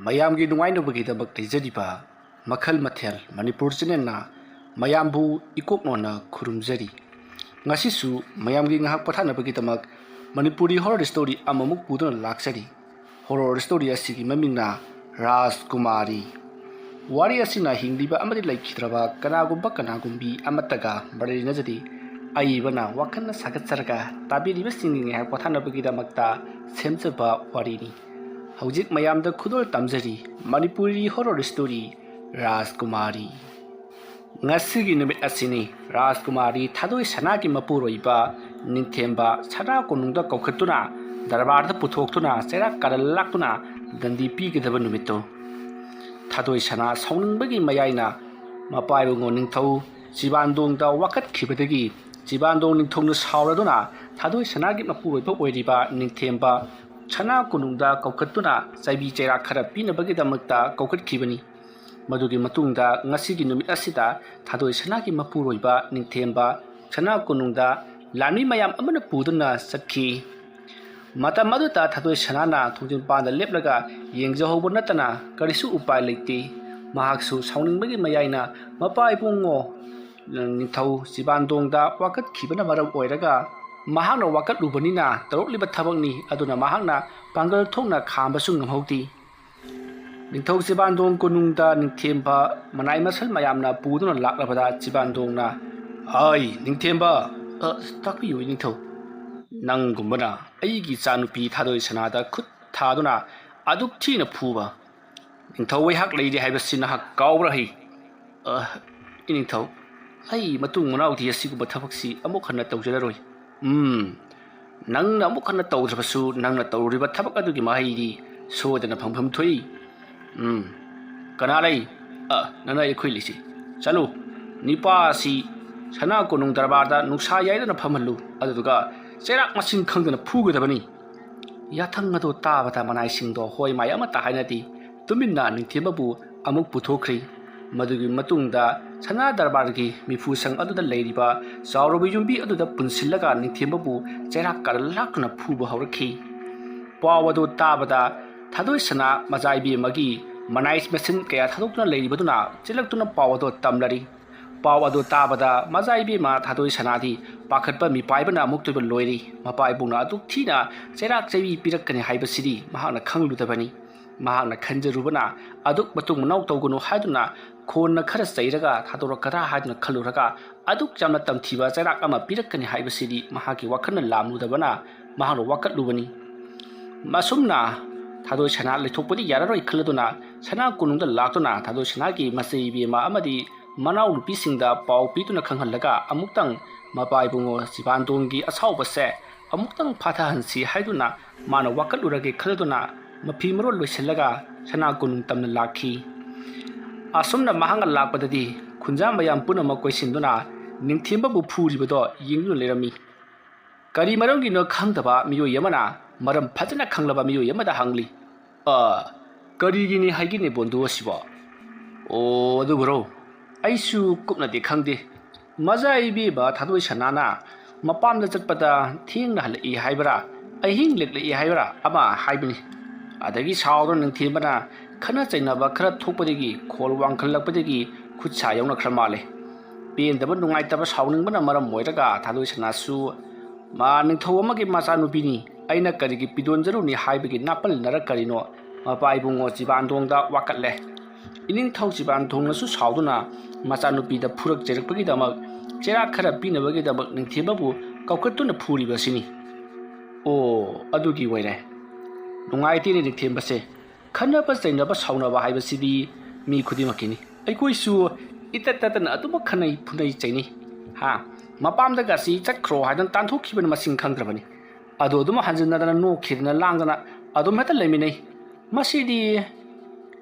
ꯃꯌꯥꯝꯒꯤ ꯅꯨꯡꯉꯥꯏꯅꯕꯒꯤꯗꯃꯛ ꯂꯩꯖꯔꯤꯕ ꯃꯈꯜ ꯃꯊꯦꯜ ꯃꯅꯤꯄꯨꯔ ꯆꯦꯅꯦꯜꯅ ꯃꯌꯥꯝꯕꯨ ꯏꯀꯣꯛꯅꯣꯟꯅ ꯈꯨꯔꯨꯝꯖꯔꯤ꯫ ꯉꯁꯤꯁꯨ ꯃꯌꯥꯝꯒꯤ ꯉꯥꯏꯍꯥꯛ ꯄꯣꯊꯥꯅꯕꯒꯤꯗꯃꯛ ꯃꯅꯤꯄꯨꯔꯤ ꯍꯣꯔꯔ ꯁ꯭ꯇꯣꯔꯤ ꯑꯃꯃꯨꯛ ꯄꯨꯗꯨꯅ ꯂꯥꯛꯆꯔꯤ꯫ ꯍꯣꯔꯔ ꯁ꯭ꯇꯣꯔꯤ ꯑꯁꯤꯒꯤ ꯃꯃꯤꯡꯅ ꯔꯥꯖꯀꯨꯃꯥꯔꯤ꯫ ꯋꯥꯔꯤ ꯑꯁꯤꯅ ꯍꯤꯡꯂꯤꯕ ꯑꯃꯗꯤ ꯂꯩꯈꯤꯗ꯭ꯔꯕ ꯀꯅꯥꯒꯨꯝꯕꯤ ꯑꯃꯠꯇꯒ ꯃꯔꯤ ꯂꯩꯅꯖꯗꯦ꯫ ꯑꯏꯕꯅ ꯋꯥꯈꯜꯅ ꯁꯥꯒꯠꯆꯔꯒ ꯇꯥꯕꯤꯔꯤꯕꯁꯤꯡꯒꯤ ꯉꯥꯏꯍꯥꯛ ꯄꯣꯊꯥꯅꯕꯒꯤꯗꯃꯛꯇ ꯁꯦꯝꯖꯕ ꯋꯥꯔꯤꯅꯤ꯫ ꯍꯧꯖꯤꯛ ꯃꯌꯥꯝꯗ ꯈꯨꯗꯣꯜ ꯇꯝꯖꯔꯤ ꯃꯅꯤꯄꯨꯔꯤ ꯍꯣꯔꯔ ꯁ꯭ꯇꯣꯔꯤ ꯔꯥꯖꯀꯨꯃꯥꯔꯤ꯫ ꯉꯁꯤꯒꯤ ꯅꯨꯃꯤꯠ ꯑꯁꯤꯅꯤ ꯔꯥꯖꯀꯨꯃꯥꯔꯤ ꯊꯥꯗꯣꯏ ꯁꯅꯥꯒꯤ ꯃꯄꯨꯔꯣꯏꯕ ꯅꯤꯡꯊꯦꯝꯕ ꯁꯅꯥ ꯀꯣꯅꯨꯡꯗ ꯀꯧꯈꯠꯇꯨꯅ ꯗꯔꯕꯥꯔꯗ ꯄꯨꯊꯣꯛꯇꯨꯅ ꯆꯩꯔꯥꯛ ꯀꯥꯔꯟ ꯂꯥꯛꯇꯨꯅ ꯗꯟꯗꯤ ꯄꯤꯒꯗꯕ ꯅꯨꯃꯤꯠꯇꯨ꯫ ꯊꯥꯗꯣꯏ ꯁꯅꯥ ꯁꯥꯎꯅꯤꯡꯕꯒꯤ ꯃꯌꯥꯏꯅ ꯃꯄꯥꯏꯕꯨꯡꯉꯣ ꯅꯤꯡꯊꯧ ꯆꯤꯕꯥꯟꯗꯣꯡꯗ ꯋꯥꯀꯠꯈꯤꯕꯗꯒꯤ ꯆꯤꯕꯥꯟꯗꯣꯡ ꯅꯤꯡꯊꯧꯅ ꯁꯥꯎꯔꯗꯨꯅ ꯊꯥꯗꯣꯏ ꯁꯅꯥꯒꯤ ꯃꯄꯨꯔꯣꯏꯕ ꯑꯣꯏꯔꯤꯕ ꯅꯤꯡꯊꯦꯝꯕ ꯁꯅꯥ ꯀꯣꯅꯨꯡꯗ ꯀꯧꯈꯠꯇꯨꯅ ꯆꯩꯕꯤ ꯆꯩꯔꯥꯛ ꯈꯔ ꯄꯤꯅꯕꯒꯤꯗꯃꯛꯇ ꯀꯧꯈꯠꯈꯤꯕꯅꯤ꯫ ꯃꯗꯨꯒꯤ ꯃꯇꯨꯡꯗ ꯉꯁꯤꯒꯤ ꯅꯨꯃꯤꯠ ꯑꯁꯤꯗ ꯊꯥꯗꯣꯏ ꯁꯅꯥꯒꯤ ꯃꯄꯨꯔꯣꯏꯕ ꯅꯤꯡꯊꯦꯝꯕ ꯁꯅꯥ ꯀꯣꯅꯨꯡꯗ ꯂꯥꯟꯃꯤ ꯃꯌꯥꯝ ꯑꯃꯅ ꯄꯨꯗꯨꯅ ꯆꯠꯈꯤ꯫ ꯃꯇꯝ ꯑꯗꯨꯗ ꯊꯥꯗꯣꯏ ꯁꯅꯥꯅ ꯊꯣꯡꯖꯤꯟꯄꯥꯟꯗ ꯂꯦꯞꯂꯒ ꯌꯦꯡꯖꯍꯧꯕ ꯅꯠꯇꯅ ꯀꯔꯤꯁꯨ ꯎꯄꯥꯏ ꯂꯩꯇꯦ꯫ ꯃꯍꯥꯛꯁꯨ ꯁꯥꯎꯅꯤꯡꯕꯒꯤ ꯃꯌꯥꯏꯅ ꯃꯄꯥꯏꯕꯨꯡꯉꯣ ꯅꯤꯡꯊꯧ ꯆꯤꯕꯥꯟꯗꯣꯡꯗ ꯋꯥꯀꯠꯈꯤꯕꯅ ꯃꯔꯝ ꯑꯣꯏꯔꯒ ꯃꯍꯥꯛꯅ ꯋꯥꯀꯠꯂꯨꯕꯅꯤꯅ ꯇꯧꯔꯛꯂꯤꯕ ꯊꯕꯛꯅꯤ ꯑꯗꯨꯅ ꯃꯍꯥꯛꯅ ꯄꯥꯡꯒꯜ ꯊꯣꯛꯅ ꯈꯥꯝꯕꯁꯨ ꯉꯝꯍꯧꯗꯦ꯫ ꯅꯤꯡꯊꯧ ꯆꯤꯕꯥꯟꯗꯣꯡ ꯀꯣꯅꯨꯡꯗ ꯅꯤꯡꯊꯦꯝꯕ ꯃꯅꯥꯏ ꯃꯁꯜ ꯃꯌꯥꯝꯅ ꯄꯨꯗꯨꯅ ꯂꯥꯛꯂꯕꯗ ꯆꯤꯕꯥꯟꯗꯣꯡꯅ "ꯑꯩ ꯅꯤꯡꯊꯦꯝꯕ ꯇꯥꯛꯄꯤꯌꯨ ꯏꯅꯤꯡꯊꯧ, ꯅꯪꯒꯨꯝꯕꯅ ꯑꯩꯒꯤ ꯏꯆꯥꯅꯨꯄꯤ ꯊꯥꯗꯣꯏ ꯁꯅꯥꯗ ꯈꯨꯠ ꯊꯥꯗꯨꯅ ꯑꯗꯨꯛ ꯊꯤꯅ ꯐꯨꯕ ꯅꯤꯡꯊꯧ ꯑꯩꯍꯥꯛ ꯂꯩꯔꯤ ꯍꯥꯏꯕꯁꯤ ꯅꯍꯥꯛ ꯀꯥꯎꯕ꯭ꯔꯥ ꯍꯩ? ꯏꯅꯤꯡꯊꯧ, ꯑꯩ ꯃꯇꯨꯡ ꯃꯅꯥꯎꯗꯤ ꯑꯁꯤꯒꯨꯝꯕ ꯊꯕꯛꯁꯤ ꯑꯃꯨꯛ ꯍꯟꯅ ꯇꯧꯖꯔꯔꯣꯏ꯫ ꯅꯪꯅ ꯑꯃꯨꯛ ꯍꯟꯅ ꯇꯧꯗ꯭ꯔꯕꯁꯨ ꯅꯪꯅ ꯇꯧꯔꯨꯔꯤꯕ ꯊꯕꯛ ꯑꯗꯨꯒꯤ ꯃꯍꯩꯗꯤ ꯁꯣꯏꯗꯅ ꯐꯪꯐꯝ ꯊꯣꯛꯏ꯫ ꯀꯅꯥ ꯂꯩ? ꯅꯅꯥꯏ ꯑꯩꯈꯣꯏ ꯂꯩꯁꯤ꯫ ꯆꯠꯂꯨ, ꯅꯤꯄꯥ ꯑꯁꯤ ꯁꯅꯥ ꯀꯣꯅꯨꯡ ꯗꯔꯕꯥꯔꯗ ꯅꯨꯡꯁꯥ ꯌꯥꯏꯗꯨꯅ ꯐꯝꯍꯜꯂꯨ, ꯑꯗꯨꯗꯨꯒ ꯆꯩꯔꯥꯛ ꯃꯁꯤꯡ ꯈꯪꯗꯅ ꯐꯨꯒꯗꯕꯅꯤ꯫ ꯌꯥꯊꯪ ꯑꯗꯨ ꯇꯥꯕꯗ ꯃꯅꯥꯏꯁꯤꯡꯗꯣ ꯍꯣꯏ ꯃꯥꯏ ꯑꯃꯠꯇ ꯍꯥꯏꯅꯗꯦ, ꯇꯨꯃꯤꯟꯅ ꯅꯤꯡꯊꯦꯝꯕꯕꯨ ꯑꯃꯨꯛ ꯄꯨꯊꯣꯛꯈ꯭ꯔꯤ꯫ ꯃꯗꯨꯒꯤ ꯃꯇꯨꯡꯗ ꯁꯅꯥ ꯗꯔꯕꯥꯔꯒꯤ ꯃꯤꯐꯨꯁꯪ ꯑꯗꯨꯗ ꯂꯩꯔꯤꯕ ꯆꯥꯎꯔꯕ ꯌꯨꯝꯕꯤ ꯑꯗꯨꯗ ꯄꯨꯟꯁꯤꯜꯂꯒ ꯅꯤꯡꯊꯦꯝꯕꯕꯨ ꯆꯩꯔꯥꯛ ꯀꯥꯔꯟ ꯂꯥꯛꯇꯨꯅ ꯐꯨꯕ ꯍꯧꯔꯛꯈꯤ꯫ ꯄꯥꯎ ꯑꯗꯨ ꯇꯥꯕꯗ ꯊꯥꯗꯣꯏ ꯁꯅꯥ ꯃꯆꯥꯏꯕꯦꯝꯃꯒꯤ ꯃꯅꯥꯏ ꯃꯁꯤꯟ ꯀꯌꯥ ꯊꯥꯗꯣꯛꯇꯨꯅ ꯂꯩꯔꯤꯕꯗꯨꯅ ꯆꯦꯜꯂꯛꯇꯨꯅ ꯄꯥꯎ ꯑꯗꯨ ꯇꯝꯂꯔꯤ꯫ ꯄꯥꯎ ꯑꯗꯨ ꯇꯥꯕꯗ ꯃꯆꯥꯏꯕꯦꯝꯃ ꯊꯥꯗꯣꯏ ꯁꯅꯥꯗꯤ ꯄꯥꯈꯠꯄ ꯃꯤꯄꯥꯏꯕꯅ ꯑꯃꯨꯛꯇꯣꯏꯕ ꯂꯣꯏꯔꯤ꯫ ꯃꯄꯥꯏꯕꯨꯡꯅ ꯑꯗꯨꯛ ꯊꯤꯅ ꯆꯩꯔꯥꯛ ꯆꯩꯕꯤ ꯄꯤꯔꯛꯀꯅꯤ ꯍꯥꯏꯕꯁꯤꯗꯤ ꯃꯍꯥꯛꯅ ꯈꯪꯂꯨꯗꯕꯅꯤ꯫ ꯃꯍꯥꯛꯅ ꯈꯟꯖꯔꯨꯕꯅ ꯑꯗꯨꯛ ꯃꯇꯨꯡ ꯃꯅꯥꯎ ꯇꯧꯒꯅꯨ ꯍꯥꯏꯗꯨꯅ ꯈꯣꯟꯅ ꯈꯔ ꯆꯩꯔꯒ ꯊꯥꯗꯣꯔꯛꯀꯗ꯭ꯔꯥ ꯍꯥꯏꯗꯨꯅ ꯈꯜꯂꯨꯔꯒ ꯑꯗꯨꯛ ꯌꯥꯝꯅ ꯇꯝꯊꯤꯕ ꯆꯩꯔꯥꯛ ꯑꯃ ꯄꯤꯔꯛꯀꯅꯤ ꯍꯥꯏꯕꯁꯤꯗꯤ ꯃꯍꯥꯛꯀꯤ ꯋꯥꯈꯜꯅ ꯂꯥꯝꯂꯨꯗꯕꯅ ꯃꯍꯥꯛꯅ ꯋꯥꯀꯠꯂꯨꯕꯅꯤ꯫ ꯃꯁꯨꯝꯅ ꯊꯥꯗꯣꯏ ꯁꯅꯥ ꯂꯩꯊꯣꯛꯄꯗꯤ ꯌꯥꯔꯔꯣꯏ ꯈꯜꯂꯗꯨꯅ ꯁꯅꯥ ꯀꯣꯅꯨꯡꯗ ꯂꯥꯛꯇꯨꯅ ꯊꯥꯗꯣꯏ ꯁꯅꯥꯒꯤ ꯃꯆꯩꯕꯦꯝꯃ ꯑꯃꯗꯤ ꯃꯅꯥꯎ ꯅꯨꯄꯤꯁꯤꯡꯗ ꯄꯥꯎ ꯄꯤꯗꯨꯅ ꯈꯪꯍꯜꯂꯒ ꯑꯃꯨꯛꯇꯪ ꯃꯄꯥꯏꯕꯨꯡꯉꯣ ꯆꯤꯕꯥꯟꯗꯣꯡꯒꯤ ꯑꯁꯥꯎꯕꯁꯦ ꯑꯃꯨꯛꯇꯪ ꯐꯥꯊꯍꯟꯁꯤ ꯍꯥꯏꯗꯨꯅ ꯃꯥꯅ ꯋꯥꯀꯠꯂꯨꯔꯒꯦ ꯈꯜꯂꯗꯨꯅ ꯃꯐꯤ ꯃꯔꯣꯜ ꯂꯣꯏꯁꯤꯜꯂꯒ ꯁꯅꯥ ꯀꯣꯅꯨꯡ ꯇꯝꯅ ꯂꯥꯛꯈꯤ꯫ ꯑꯁꯨꯝꯅ ꯃꯍꯥꯛꯅ ꯂꯥꯛꯄꯗꯗꯤ ꯈꯨꯟꯖꯥ ꯃꯌꯥꯝ ꯄꯨꯝꯅꯃꯛ ꯀꯣꯏꯁꯤꯟꯗꯨꯅ ꯅꯤꯡꯊꯦꯝꯕꯕꯨ ꯐꯨꯔꯤꯕꯗꯣ ꯌꯦꯡꯗꯨꯅ ꯂꯩꯔꯝꯃꯤ꯫ ꯀꯔꯤ ꯃꯔꯝꯒꯤꯅꯣ ꯈꯪꯗꯕ ꯃꯤꯑꯣꯏ ꯑꯃꯅ ꯃꯔꯝ ꯐꯖꯅ ꯈꯪꯂꯕ ꯃꯤꯑꯣꯏ ꯑꯃꯗ ꯍꯪꯂꯤ, ꯀꯔꯤꯒꯤꯅꯤ ꯍꯥꯏꯒꯦꯅꯦ ꯕꯣꯟꯗꯨ ꯑꯁꯤꯕꯣ? ꯑꯗꯨꯕꯨꯔꯣ, ꯑꯩꯁꯨ ꯀꯨꯞꯅꯗꯤ ꯈꯪꯗꯦ꯫ ꯃꯆꯥꯏꯕꯦꯝꯃ ꯊꯥꯗꯣꯏ ꯁꯅꯥꯅ ꯃꯄꯥꯝꯗ ꯆꯠꯄꯗ ꯊꯦꯡꯅ ꯍꯜꯂꯛꯏ ꯍꯥꯏꯕ꯭ꯔꯥ, ꯑꯍꯤꯡ ꯂꯦꯛꯂꯛꯏ ꯍꯥꯏꯕ꯭ꯔꯥ ꯑꯃ ꯍꯥꯏꯕꯅꯤ꯫ ꯑꯗꯒꯤ ꯁꯥꯎꯗꯨꯅ ꯅꯤꯡꯊꯦꯝꯕꯅ ꯈꯠꯅ ꯆꯩꯅꯕ ꯈꯔ ꯊꯣꯛꯄꯗꯒꯤ ꯈꯣꯜ ꯋꯥꯡꯈꯠꯂꯛꯄꯗꯒꯤ ꯈꯨꯠ ꯁꯥ ꯌꯧꯅꯈ꯭ꯔ ꯃꯥꯜꯂꯦ꯫ ꯄꯦꯟꯗꯕ ꯅꯨꯡꯉꯥꯏꯇꯕ ꯁꯥꯎꯅꯤꯡꯕꯅ ꯃꯔꯝ ꯑꯣꯏꯔꯒ ꯊꯥꯗꯣꯏ ꯁꯅꯥꯁꯨ ꯃꯥ ꯅꯤꯡꯊꯧ ꯑꯃꯒꯤ ꯃꯆꯥꯅꯨꯄꯤꯅꯤ, ꯑꯩꯅ ꯀꯔꯤꯒꯤ ꯄꯤꯗꯣꯟꯖꯔꯨꯅꯤ ꯍꯥꯏꯕꯒꯤ ꯅꯥꯄꯜꯅꯔ ꯀꯔꯤꯅꯣ ꯃꯄꯥꯏꯕꯨꯡꯉꯣ ꯆꯤꯕꯥꯟꯗꯣꯡꯗ ꯋꯥꯀꯠꯂꯦ꯫ ꯏꯅꯤꯡꯊꯧ ꯆꯤꯕꯥꯟꯗꯣꯡꯅꯁꯨ ꯁꯥꯎꯗꯨꯅ ꯃꯆꯥꯅꯨꯄꯤꯗ ꯐꯨꯔꯛ ꯆꯩꯔꯛꯄꯒꯤꯗꯃꯛ ꯆꯩꯔꯥꯛ ꯈꯔ ꯄꯤꯅꯕꯒꯤꯗꯃꯛ ꯅꯤꯡꯊꯦꯝꯕꯕꯨ ꯀꯧꯈꯠꯇꯨꯅ ꯐꯨꯔꯤꯕꯁꯤꯅꯤ꯫ ꯑꯗꯨꯒꯤ ꯑꯣꯏꯔꯦ꯫ ꯅꯨꯡꯉꯥꯏꯇꯦꯅꯦ ꯅꯤꯡꯊꯦꯝꯕꯁꯦ꯫ ꯈꯟꯅꯕ ꯆꯩꯅꯕ ꯁꯥꯎꯅꯕ ꯍꯥꯏꯕꯁꯤꯗꯤ ꯃꯤ ꯈꯨꯗꯤꯡꯃꯛꯀꯤꯅꯤ꯫ ꯑꯩꯈꯣꯏꯁꯨ ꯏꯇꯠ ꯇꯠꯇꯅ ꯑꯗꯨꯃꯛ ꯈꯟꯅꯩ ꯐꯨꯅꯩ ꯆꯩꯅꯩ꯫ ꯃꯄꯥꯝꯗꯒꯁꯤ ꯆꯠꯈ꯭ꯔꯣ ꯍꯥꯏꯗꯅ ꯇꯥꯟꯊꯣꯛꯈꯤꯕꯅ ꯃꯁꯤꯡ ꯈꯪꯗ꯭ꯔꯕꯅꯤ꯫ ꯑꯗꯣ ꯑꯗꯨꯝ ꯍꯟꯖꯤꯟꯅꯗꯅ ꯅꯣꯛꯈꯤꯗꯅ ꯂꯥꯡꯗꯅ ꯑꯗꯨꯝ ꯍꯦꯛꯇ ꯂꯩꯃꯤꯟꯅꯩ꯫ ꯃꯁꯤꯗꯤ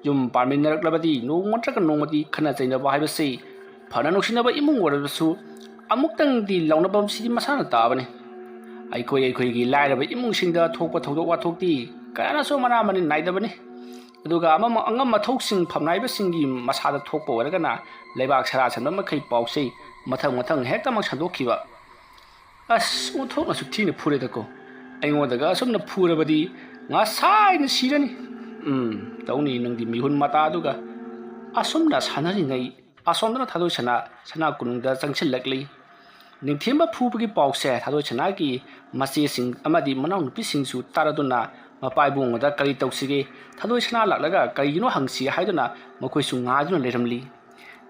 ꯌꯨꯝ ꯄꯥꯟꯃꯤꯟꯅꯔꯛꯂꯕꯗꯤ ꯅꯣꯡꯃ ꯅꯠꯇ꯭ꯔꯒ ꯅꯣꯡꯃꯗꯤ ꯈꯟꯅ ꯆꯩꯅꯕ ꯍꯥꯏꯕꯁꯤ ꯐꯅ ꯅꯨꯡꯁꯤꯅꯕ ꯏꯃꯨꯡ ꯑꯣꯏꯔꯕꯁꯨ ꯑꯃꯨꯛꯇꯪꯗꯤ ꯂꯥꯎꯅꯕꯁꯤꯗꯤ ꯃꯁꯥꯅ ꯇꯥꯕꯅꯤ꯫ ꯑꯩꯈꯣꯏꯒꯤ ꯂꯥꯏꯔꯕ ꯏꯃꯨꯡꯁꯤꯡꯗ ꯊꯣꯛꯄ ꯊꯧꯗꯣꯛ ꯋꯥꯊꯣꯛꯇꯤ ꯀꯌꯥꯅꯁꯨ ꯃꯅꯥ ꯃꯅꯤꯟ ꯅꯥꯏꯗꯕꯅꯤ꯫ ꯑꯗꯨꯒ ꯑꯉꯝ ꯑꯊꯧꯁꯤꯡ ꯐꯝꯅꯥꯏꯕꯁꯤꯡꯒꯤ ꯃꯁꯥꯗ ꯊꯣꯛꯄ ꯑꯣꯏꯔꯒꯅ ꯂꯩꯕꯥꯛ ꯁꯔꯥ ꯁꯟꯕ ꯃꯈꯩ ꯄꯥꯎꯆꯩ ꯃꯊꯪ ꯍꯦꯛꯇꯃꯛ ꯁꯟꯗꯣꯛꯈꯤꯕ꯫ ꯑꯣꯟꯊꯣꯛꯅꯁꯨ ꯊꯤꯅ ꯐꯨꯔꯦꯗꯀꯣ꯫ ꯑꯩꯉꯣꯟꯗꯒ ꯑꯁꯨꯝꯅ ꯐꯨꯔꯕꯗꯤ ꯉꯁꯥꯏꯅ ꯁꯤꯔꯅꯤ꯫ ꯇꯧꯅꯤ ꯅꯪꯗꯤ ꯃꯤꯍꯨꯟ ꯃꯇꯥꯗꯨꯒ ꯑꯁꯨꯝꯅ ꯁꯥꯟꯅꯔꯤꯉꯩ ꯑꯁꯣꯝꯗꯅ ꯊꯥꯗꯣꯏꯁꯅꯥ ꯁꯅꯥ ꯀꯣꯅꯨꯡꯗ ꯆꯪꯁꯤꯜꯂꯛꯂꯤ ꯅꯤꯡꯊꯦꯝꯕ ꯐꯨꯕꯒꯤ ꯄꯥꯎꯁꯦ ꯊꯥꯗꯣꯏꯁꯅꯥꯒꯤ ꯃꯆꯦꯁꯤꯡ ꯑꯃꯗꯤ ꯃꯅꯥꯎꯅꯨꯄꯤꯁꯤꯡꯁꯨ ꯇꯥꯔꯗꯨꯅ ꯃꯄꯥ ꯏꯕꯨꯡꯉꯣꯗ ꯀꯔꯤ ꯇꯧꯁꯤꯒꯦ ꯊꯥꯗꯣꯏꯁꯅꯥ ꯂꯥꯛꯂꯒ ꯀꯔꯤꯒꯤꯅꯣ ꯍꯪꯁꯤ ꯍꯥꯏꯗꯨꯅ ꯃꯈꯣꯏꯁꯨ ꯉꯥꯗꯨꯅ ꯂꯩꯔꯝꯂꯤ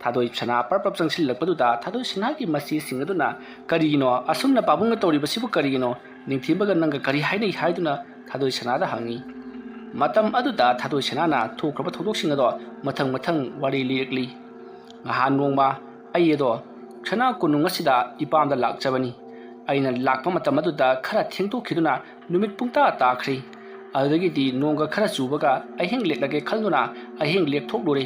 ꯊꯥꯗꯣꯏꯁꯅꯥ ꯄꯔꯞ ꯆꯪꯁꯤꯜꯂꯛꯄꯗꯨꯗ ꯊꯥꯗꯣꯏꯁꯅꯥꯒꯤ ꯃꯆꯦꯁꯤꯡ ꯑꯗꯨꯅ ꯀꯔꯤꯒꯤꯅꯣ ꯑꯁꯨꯝꯅ ꯄꯥꯕꯨꯡꯅ ꯇꯧꯔꯤꯕꯁꯤꯕꯨ ꯀꯔꯤꯒꯤꯅꯣ ꯅꯤꯡꯊꯦꯝꯕꯒ ꯅꯪꯒ ꯀꯔꯤ ꯍꯥꯏꯅꯩ ꯍꯥꯏꯗꯨꯅ ꯊꯥꯗꯣꯏꯁꯅꯥꯗ ꯍꯪꯉꯤ ꯃꯇꯝ ꯑꯗꯨꯗ ꯊꯥꯗꯣꯏꯁꯅꯥꯅ ꯊꯣꯛꯈ꯭ꯔꯕ ꯊꯧꯗꯣꯛꯁꯤꯡ ꯑꯗꯣ ꯃꯊꯪ ꯋꯥꯔꯤ ꯂꯤꯔꯛꯂꯤ ꯅꯍꯥꯟ ꯅꯣꯡꯃ ꯑꯩ ꯑꯗꯣ ꯁꯅꯥ ꯀꯣꯅꯨꯡ ꯑꯁꯤꯗ ꯏꯄꯥꯝꯗ ꯂꯥꯛꯆꯕꯅꯤ ꯑꯩꯅ ꯂꯥꯛꯄ ꯃꯇꯝ ꯑꯗꯨꯗ ꯈꯔ ꯊꯦꯡꯗꯣꯛꯈꯤꯗꯨꯅ ꯅꯨꯃꯤꯠ ꯄꯨꯡꯇꯥ ꯇꯥꯈ꯭ꯔꯤ ꯑꯗꯨꯗꯒꯤꯗꯤ ꯅꯣꯡꯒ ꯈꯔ ꯆꯨꯕꯒ ꯑꯍꯤꯡ ꯂꯦꯛꯂꯒꯦ ꯈꯟꯗꯨꯅ ꯑꯍꯤꯡ ꯂꯦꯛꯊꯣꯛꯂꯨꯔꯦ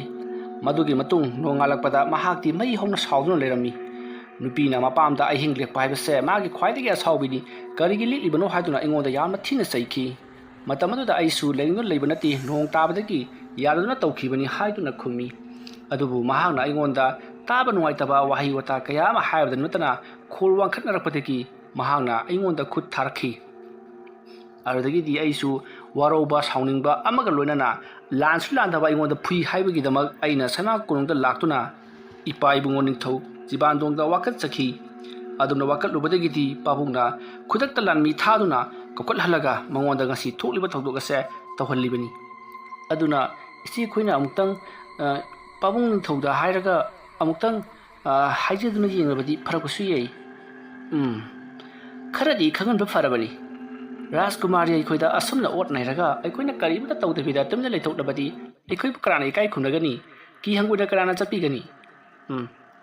ꯃꯗꯨꯒꯤ ꯃꯇꯨꯡ ꯅꯣꯡꯉꯥꯜꯂꯛꯄꯗ ꯃꯍꯥꯛꯇꯤ ꯃꯩ ꯍꯧꯅ ꯁꯥꯎꯗꯨꯅ ꯂꯩꯔꯝꯃꯤ ꯅꯨꯄꯤꯅ ꯃꯄꯥꯝꯗ ꯑꯍꯤꯡ ꯂꯦꯛꯄ ꯍꯥꯏꯕꯁꯦ ꯃꯥꯒꯤ ꯈ꯭ꯋꯥꯏꯗꯒꯤ ꯑꯁꯥꯎꯕꯤꯅꯤ ꯀꯔꯤꯒꯤ ꯂꯦꯛꯂꯤꯕꯅꯣ ꯍꯥꯏꯗꯨꯅ ꯑꯩꯉꯣꯟꯗ ꯌꯥꯝꯅ ꯊꯤꯅ ꯆꯩꯈꯤ ꯃꯇꯝ ꯑꯗꯨꯗ ꯑꯩꯁꯨ ꯂꯩꯅꯤꯡꯗꯨꯅ ꯂꯩꯕ ꯅꯠꯇꯦ ꯅꯣꯡ ꯇꯥꯕꯗꯒꯤ ꯌꯥꯗꯗꯨꯅ ꯇꯧꯈꯤꯕꯅꯤ ꯍꯥꯏꯗꯨꯅ ꯈꯨꯝꯃꯤ ꯑꯗꯨꯕꯨ ꯃꯍꯥꯛꯅ ꯑꯩꯉꯣꯟꯗ ꯇꯥꯕ ꯅꯨꯡꯉꯥꯏꯇꯕ ꯋꯥꯍꯩ ꯋꯥꯇꯥ ꯀꯌꯥ ꯑꯃ ꯍꯥꯏꯕꯗ ꯅꯠꯇꯅ ꯈꯣꯜ ꯋꯥꯡꯈꯠꯅꯔꯛꯄꯗꯒꯤ ꯃꯍꯥꯛꯅ ꯑꯩꯉꯣꯟꯗ ꯈꯨꯠ ꯊꯥꯔꯛꯈꯤ ꯑꯗꯨꯗꯒꯤꯗꯤ ꯑꯩꯁꯨ ꯋꯥꯔꯧꯕ ꯁꯥꯎꯅꯤꯡꯕ ꯑꯃꯒ ꯂꯣꯏꯅꯅ ꯂꯥꯟꯁꯨ ꯂꯥꯟꯗꯕ ꯑꯩꯉꯣꯟꯗ ꯐꯨꯏ ꯍꯥꯏꯕꯒꯤꯗꯃꯛ ꯑꯩꯅ ꯁꯅꯥ ꯀꯣꯅꯨꯡꯗ ꯂꯥꯛꯇꯨꯅ ꯏꯄꯥ ꯏꯕꯨꯡꯉꯣ ꯅꯤꯡꯊꯧ ꯖꯤꯕꯥꯟꯗꯣꯡꯗ ꯋꯥꯀꯠꯆꯈꯤ ꯑꯗꯨꯝꯅ ꯋꯥꯀꯠꯂꯨꯕꯗꯒꯤꯗꯤ ꯄꯥꯕꯨꯡꯅ ꯈꯨꯗꯛꯇ ꯂꯥꯟꯃꯤ ꯊꯥꯗꯨꯅ ꯀꯧꯀꯠꯍꯜꯂꯒ ꯃꯉꯣꯟꯗ ꯉꯁꯤ ꯊꯣꯛꯂꯤꯕ ꯊꯧꯗꯣꯛ ꯑꯁꯦ ꯇꯧꯍꯜꯂꯤꯕꯅꯤ ꯑꯗꯨꯅ ꯏꯆꯦꯈꯣꯏꯅ ꯑꯃꯨꯛꯇꯪ ꯄꯥꯕꯨꯡ ꯅꯤꯡꯊꯧꯗ ꯍꯥꯏꯔꯒ ꯑꯃꯨꯛꯇꯪ ꯍꯥꯏꯖꯗꯨꯅ ꯌꯦꯡꯂꯕꯗꯤ ꯐꯔꯛꯄꯁꯨ ꯌꯥꯏ ꯈꯔꯗꯤ ꯈꯪꯍꯟꯕ ꯐꯔꯕꯅꯤ ꯔꯥꯖꯀꯨꯃꯥꯔꯤ ꯑꯩꯈꯣꯏꯗ ꯑꯁꯨꯝꯅ ꯑꯣꯠ ꯅꯩꯔꯒ ꯑꯩꯈꯣꯏꯅ ꯀꯔꯤꯃꯇ ꯇꯧꯗꯕꯤꯗ ꯇꯨꯃꯤꯟꯅ ꯂꯩꯊꯣꯛꯂꯕꯗꯤ ꯑꯩꯈꯣꯏꯕꯨ ꯀꯅꯥꯅ ꯏꯀꯥꯏ ꯈꯨꯝꯅꯒꯅꯤ ꯀꯤ ꯍꯪꯒꯣꯏꯅ ꯀꯅꯥꯅ ꯆꯠꯄꯤꯒꯅꯤ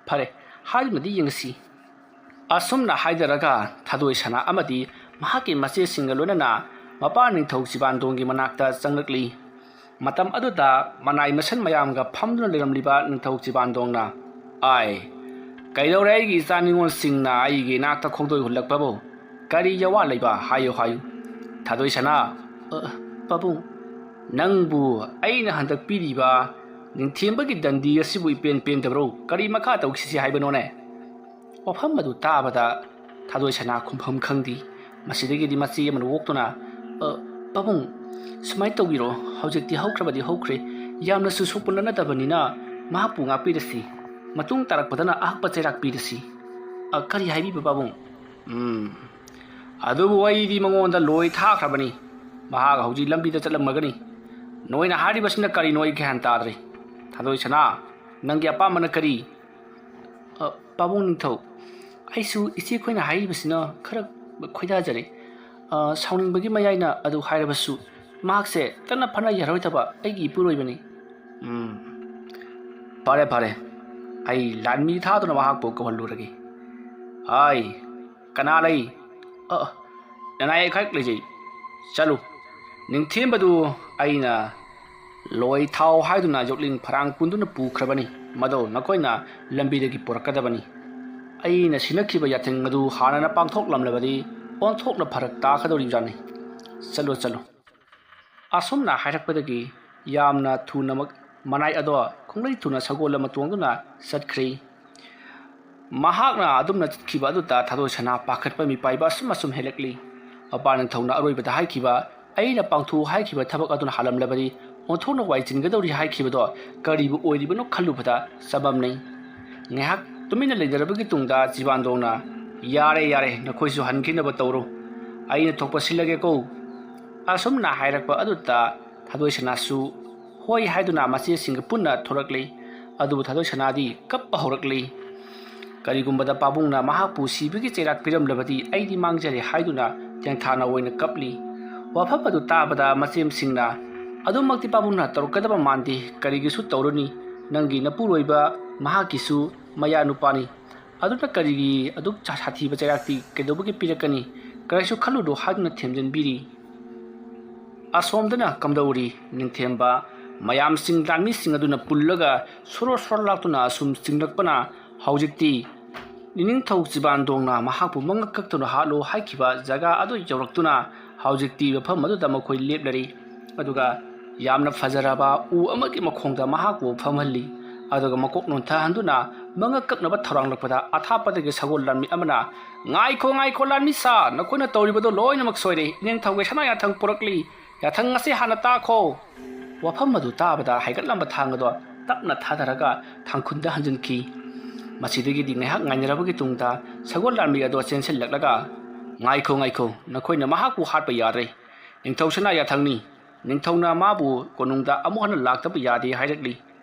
ꯐꯔꯦ ꯍꯥꯏꯗꯨꯅꯗꯤ ꯌꯦꯡꯉꯁꯤ ꯑꯁꯨꯝꯅ ꯍꯥꯏꯗꯔꯒ ꯊꯥꯗꯣꯏꯁꯅꯥ ꯑꯃꯗꯤ ꯃꯍꯥꯛꯀꯤ ꯃꯆꯦꯁꯤꯡꯒ ꯂꯣꯏꯅꯅ ꯃꯄꯥ ꯅꯤꯡꯊꯧ ꯖꯤꯕꯥꯟꯗꯣꯡꯒꯤ ꯃꯅꯥꯛꯇ ꯆꯪꯂꯛꯂꯤ ꯃꯇꯝ ꯑꯗꯨꯗ ꯃꯅꯥꯏ ꯃꯁꯟ ꯃꯌꯥꯝꯒ ꯐꯝꯗꯨꯅ ꯂꯩꯔꯝꯂꯤꯕ ꯅꯤꯡꯊꯧ ꯖꯤꯕꯥꯟꯗꯣꯡꯅ ꯀꯩꯗꯧꯔꯦ ꯑꯩꯒꯤ ꯏꯆꯥ ꯅꯤꯉꯣꯜꯁꯤꯡꯅ ꯑꯩꯒꯤ ꯏꯅꯥꯛꯇ ꯈꯣꯡꯗꯣꯏ ꯍꯨꯜꯂꯛꯄꯕꯨ ꯀꯔꯤ ꯌꯋꯥ ꯂꯩꯕ ꯍꯥꯏꯌꯨ ꯊꯥꯗꯣꯏꯁꯅꯥ ꯄꯥꯕꯨꯡ ꯅꯪꯕꯨ ꯑꯩꯅ ꯍꯟꯗꯛ ꯄꯤꯔꯤꯕ ꯅꯤꯡꯊꯦꯝꯕꯒꯤ ꯗꯟꯗꯤ ꯑꯁꯤꯕꯨ ꯏꯄꯦꯟ ꯄꯦꯟꯗꯕ꯭ꯔꯣ ꯀꯔꯤ ꯃꯈꯥ ꯇꯧꯈꯤꯁꯤ ꯍꯥꯏꯕꯅꯣꯅꯦ ꯋꯥꯐꯝ ꯑꯗꯨ ꯇꯥꯕꯗ ꯊꯥꯗꯣꯏꯁꯅꯥ ꯈꯨꯝꯐꯝ ꯈꯪꯗꯤ ꯃꯁꯤꯗꯒꯤꯗꯤ ꯃꯆꯦ ꯑꯃꯅ ꯑꯣꯛꯇꯨꯅ ꯄꯥꯕꯨꯡ ꯁꯨꯃꯥꯏꯅ ꯇꯧꯕꯤꯔꯣ ꯍꯧꯖꯤꯛꯇꯤ ꯍꯧꯈ꯭ꯔꯕꯗꯤ ꯍꯧꯈ꯭ꯔꯦ ꯌꯥꯝꯅꯁꯨ ꯁꯣꯛꯄ ꯅꯠꯇꯕꯅꯤꯅ ꯃꯍꯥꯛꯄꯨ ꯉꯥꯛꯄꯤꯔꯁꯤ ꯃꯇꯨꯡ ꯇꯥꯔꯛꯄꯗꯅ ꯑꯍꯛꯄ ꯆꯩꯔꯥꯛ ꯄꯤꯔꯁꯤ ꯀꯔꯤ ꯍꯥꯏꯕꯤꯕ ꯄꯥꯕꯨꯡ ꯑꯗꯨꯕꯨ ꯑꯩꯗꯤ ꯃꯉꯣꯟꯗ ꯂꯣꯏ ꯊꯥꯈ꯭ꯔꯕꯅꯤ ꯃꯍꯥꯛ ꯍꯧꯖꯤꯛ ꯂꯝꯕꯤꯗ ꯆꯠꯂꯝꯃꯒꯅꯤ ꯅꯣꯏꯅ ꯍꯥꯏꯔꯤꯕꯁꯤꯅ ꯀꯔꯤꯅꯣ ꯑꯩ ꯒ꯭ꯌꯥꯟ ꯇꯥꯗ꯭ꯔꯦ ꯊꯥꯗꯣꯏꯁꯅꯥ ꯅꯪꯒꯤ ꯑꯄꯥꯝꯕꯅ ꯀꯔꯤ ꯄꯥꯕꯨꯡ ꯅꯤꯡꯊꯧ ꯑꯩꯁꯨ ꯏꯆꯦꯈꯣꯏꯅ ꯍꯥꯏꯔꯤꯕꯁꯤꯅ ꯈꯔ ꯈꯣꯏꯗꯥꯖꯔꯦ ꯁꯥꯎꯅꯤꯡꯕꯒꯤ ꯃꯌꯥꯏꯅ ꯑꯗꯨ ꯍꯥꯏꯔꯕꯁꯨ ꯃꯍꯥꯛꯁꯦ ꯇꯞꯅ ꯐꯅ ꯌꯥꯔꯣꯏꯗꯕ ꯑꯩꯒꯤ ꯏꯄꯨꯔꯣꯏꯕꯅꯤ ꯐꯔꯦ ꯑꯩ ꯂꯥꯟꯃꯤ ꯊꯥꯗꯨꯅ ꯃꯍꯥꯛꯄꯨ ꯀꯧꯍꯜꯂꯨꯔꯒꯦ ꯀꯅꯥ ꯂꯩ ꯅꯅꯥꯏ ꯑꯩꯈꯛ ꯂꯩꯖꯩ ꯆꯠꯂꯨ ꯅꯤꯡꯊꯦꯝꯕꯗꯨ ꯑꯩꯅ ꯂꯣꯏ ꯊꯥꯎ ꯍꯥꯏꯗꯨꯅ ꯌꯣꯠꯂꯤꯡ ꯐꯔꯥꯡ ꯄꯨꯟꯗꯨꯅ ꯄꯨꯈ꯭ꯔꯕꯅꯤ ꯃꯗꯨ ꯅꯈꯣꯏꯅ ꯂꯝꯕꯤꯗꯒꯤ ꯄꯨꯔꯛꯀꯗꯕꯅꯤ ꯑꯩꯅ ꯁꯤꯟꯅꯈꯤꯕ ꯌꯥꯊꯪ ꯑꯗꯨ ꯍꯥꯟꯅꯅ ꯄꯥꯡꯊꯣꯛꯂꯝꯂꯕꯗꯤ ꯑꯣꯟꯊꯣꯛꯅ ꯐꯔꯛ ꯇꯥꯒꯗꯧꯔꯤꯕꯖꯥꯠꯅꯤ ꯆꯠꯂꯨ ꯑꯁꯨꯝꯅ ꯍꯥꯏꯔꯛꯄꯗꯒꯤ ꯌꯥꯝꯅ ꯊꯨꯅꯃꯛ ꯃꯅꯥꯏ ꯑꯗꯣ ꯈꯣꯡꯂꯩ ꯊꯨꯅ ꯁꯒꯣꯜ ꯑꯃ ꯇꯣꯡꯗꯨꯅ ꯆꯠꯈ꯭ꯔꯤ ꯃꯍꯥꯛꯅ ꯑꯗꯨꯝꯅ ꯆꯠꯈꯤꯕ ꯑꯗꯨꯗ ꯊꯥꯗꯣꯏꯁꯅꯥ ꯄꯥꯈꯠꯄ ꯃꯤꯄꯥꯏꯕ ꯑꯁꯨꯝ ꯍꯦꯜꯂꯛꯂꯤ ꯃꯄꯥ ꯅꯤꯡꯊꯧꯅ ꯑꯔꯣꯏꯕꯗ ꯍꯥꯏꯈꯤꯕ ꯑꯩꯅ ꯄꯥꯡꯊꯣꯛꯎ ꯍꯥꯏꯈꯤꯕ ꯊꯕꯛ ꯑꯗꯨꯅ ꯍꯥꯜꯂꯝꯂꯕꯗꯤ ꯑꯣꯟꯊꯣꯛꯅ ꯋꯥꯏꯆꯤꯟꯒꯗꯧꯔꯤ ꯍꯥꯏꯈꯤꯕꯗꯣ ꯀꯔꯤꯕꯨ ꯑꯣꯏꯔꯤꯕꯅꯣ ꯈꯜꯂꯨꯕꯗ ꯆꯃꯝꯅꯩ ꯉꯥꯏꯍꯥꯛ ꯇꯨꯃꯤꯟꯅ ꯂꯩꯅꯔꯕꯒꯤ ꯇꯨꯡꯗ ꯖꯤꯕꯥꯟꯗꯣꯡꯅ ꯌꯥꯔꯦ ꯅꯈꯣꯏꯁꯨ ꯍꯟꯈꯤꯅꯕ ꯇꯧꯔꯣ ꯑꯩꯅ ꯊꯣꯛꯄ ꯁꯤꯜꯂꯒꯦꯀꯣ ꯑꯁꯨꯝꯅ ꯍꯥꯏꯔꯛꯄ ꯑꯗꯨꯗ ꯊꯥꯗꯣꯏꯁꯅꯥꯁꯨ ꯍꯣꯏ ꯍꯥꯏꯗꯨꯅ ꯃꯆꯦꯁꯤꯡꯒ ꯄꯨꯟꯅ ꯊꯣꯔꯛꯂꯤ ꯑꯗꯨꯕꯨ ꯊꯥꯗꯣꯏꯁꯅꯥꯗꯤ ꯀꯞꯄ ꯍꯧꯔꯛꯂꯤ ꯀꯔꯤꯒꯨꯝꯕꯗ ꯄꯥꯕꯨꯡꯅ ꯃꯍꯥꯛꯄꯨ ꯁꯤꯕꯒꯤ ꯆꯩꯔꯥꯛ ꯄꯤꯔꯝꯂꯕꯗꯤ ꯑꯩꯗꯤ ꯃꯥꯡꯖꯔꯦ ꯍꯥꯏꯗꯨꯅ ꯇꯦꯡꯊꯥꯅ ꯑꯣꯏꯅ ꯀꯞꯂꯤ ꯋꯥꯐꯝ ꯑꯗꯨ ꯇꯥꯕꯗ ꯃꯆꯦꯝꯁꯤꯡꯅ ꯑꯗꯨꯃꯛꯇꯤ ꯄꯥꯕꯨꯡꯅ ꯇꯧꯔꯛꯀꯗꯕ ꯃꯥꯟꯗꯦ ꯀꯔꯤꯒꯤꯁꯨ ꯇꯧꯔꯨꯅꯤ ꯅꯪꯒꯤ ꯅꯄꯨꯔꯣꯏꯕ ꯃꯍꯥꯛꯀꯤꯁꯨ ꯃꯌꯥ ꯅꯨꯄꯥꯅꯤ ꯑꯗꯨꯅ ꯀꯔꯤꯒꯤ ꯑꯗꯨꯛ ꯁꯥꯊꯤꯕ ꯆꯩꯔꯥꯛꯇꯤ ꯀꯩꯗꯧꯕꯒꯤ ꯄꯤꯔꯛꯀꯅꯤ ꯀꯔꯤꯁꯨ ꯈꯜꯂꯨꯅꯨ ꯍꯥꯏꯗꯨꯅ ꯊꯦꯝꯖꯤꯟꯕꯤꯔꯤ ꯑꯁꯣꯝꯗꯅ ꯀꯝꯗꯧꯔꯤ ꯅꯤꯡꯊꯦꯝꯕ ꯃꯌꯥꯝꯁꯤꯡ ꯂꯥꯟꯃꯤꯁꯤꯡ ꯑꯗꯨꯅ ꯄꯨꯜꯂꯒ ꯁꯣꯔꯣ ꯂꯥꯛꯇꯨꯅ ꯑꯁꯨꯝ ꯆꯤꯡꯂꯛꯄꯅ ꯍꯧꯖꯤꯛꯇꯤ ꯅꯤꯡꯊꯧ ꯖꯤꯕꯥꯟꯗꯣꯡꯅ ꯃꯍꯥꯛꯄꯨ ꯃꯉꯛ ꯀꯛꯇꯨꯅ ꯍꯥꯠꯂꯨ ꯍꯥꯏꯈꯤꯕ ꯖꯒꯥ ꯑꯗꯨ ꯌꯧꯔꯛꯇꯨꯅ ꯍꯧꯖꯤꯛꯇꯤ ꯃꯐꯝ ꯑꯗꯨꯗ ꯃꯈꯣꯏ ꯂꯦꯞꯂꯔꯤ ꯑꯗꯨꯒ ꯌꯥꯝꯅ ꯐꯖꯔꯕ ꯎ ꯑꯃꯒꯤ ꯃꯈꯣꯡꯗ ꯃꯍꯥꯛꯄꯨ ꯐꯝꯍꯜꯂꯤ ꯑꯗꯨꯒ ꯃꯀꯣꯛ ꯅꯣꯟꯊꯍꯟꯗꯨꯅ ꯃꯉꯛ ꯀꯛꯅꯕ ꯊꯧꯔꯥꯡꯂꯛꯄꯗ ꯑꯊꯥꯞꯄꯗꯒꯤ ꯁꯒꯣꯜ ꯂꯥꯟꯃꯤ ꯑꯃꯅ ꯉꯥꯏꯈꯣ ꯂꯥꯟꯃꯤꯁꯥ ꯅꯈꯣꯏꯅ ꯇꯧꯔꯤꯕꯗꯣ ꯂꯣꯏꯅꯃꯛ ꯁꯣꯏꯔꯦ ꯏꯅꯤꯡꯊꯧꯒꯤ ꯁꯅꯥ ꯌꯥꯊꯪ ꯄꯨꯔꯛꯂꯤ ꯌꯥꯊꯪ ꯑꯁꯤ ꯍꯥꯟꯅ ꯇꯥꯈꯣ ꯋꯥꯐꯝ ꯑꯗꯨ ꯇꯥꯕꯗ ꯍꯥꯏꯒꯠꯂꯝꯕ ꯊꯥꯡ ꯑꯗꯣ ꯇꯞꯅ ꯊꯥꯗꯔꯒ ꯊꯥꯡꯈꯨꯟꯗ ꯍꯟꯖꯤꯟꯈꯤ꯫ ꯃꯁꯤꯗꯒꯤꯗꯤ ꯉꯥꯏꯍꯥꯛ ꯉꯥꯏꯅꯔꯕꯒꯤ ꯇꯨꯡꯗ ꯁꯒꯣꯜ ꯂꯥꯟꯃꯤ ꯑꯗꯣ ꯆꯦꯟꯁꯤꯜꯂꯛꯂꯒ "ꯉꯥꯏꯈꯣ ꯉꯥꯏꯈꯣ, ꯅꯈꯣꯏꯅ ꯃꯍꯥꯛꯄꯨ ꯍꯥꯠꯄ ꯌꯥꯗ꯭ꯔꯦ꯫ ꯅꯤꯡꯊꯧ ꯁꯅꯥꯌꯥꯊꯪꯅꯤ, ꯅꯤꯡꯊꯧꯅ ꯃꯥꯕꯨ ꯀꯣꯅꯨꯡꯗ ꯑꯃꯨꯛ ꯍꯟꯅ ꯂꯥꯛꯇꯕ ꯌꯥꯗꯦ ꯍꯥꯏꯔꯛꯂꯤ꯫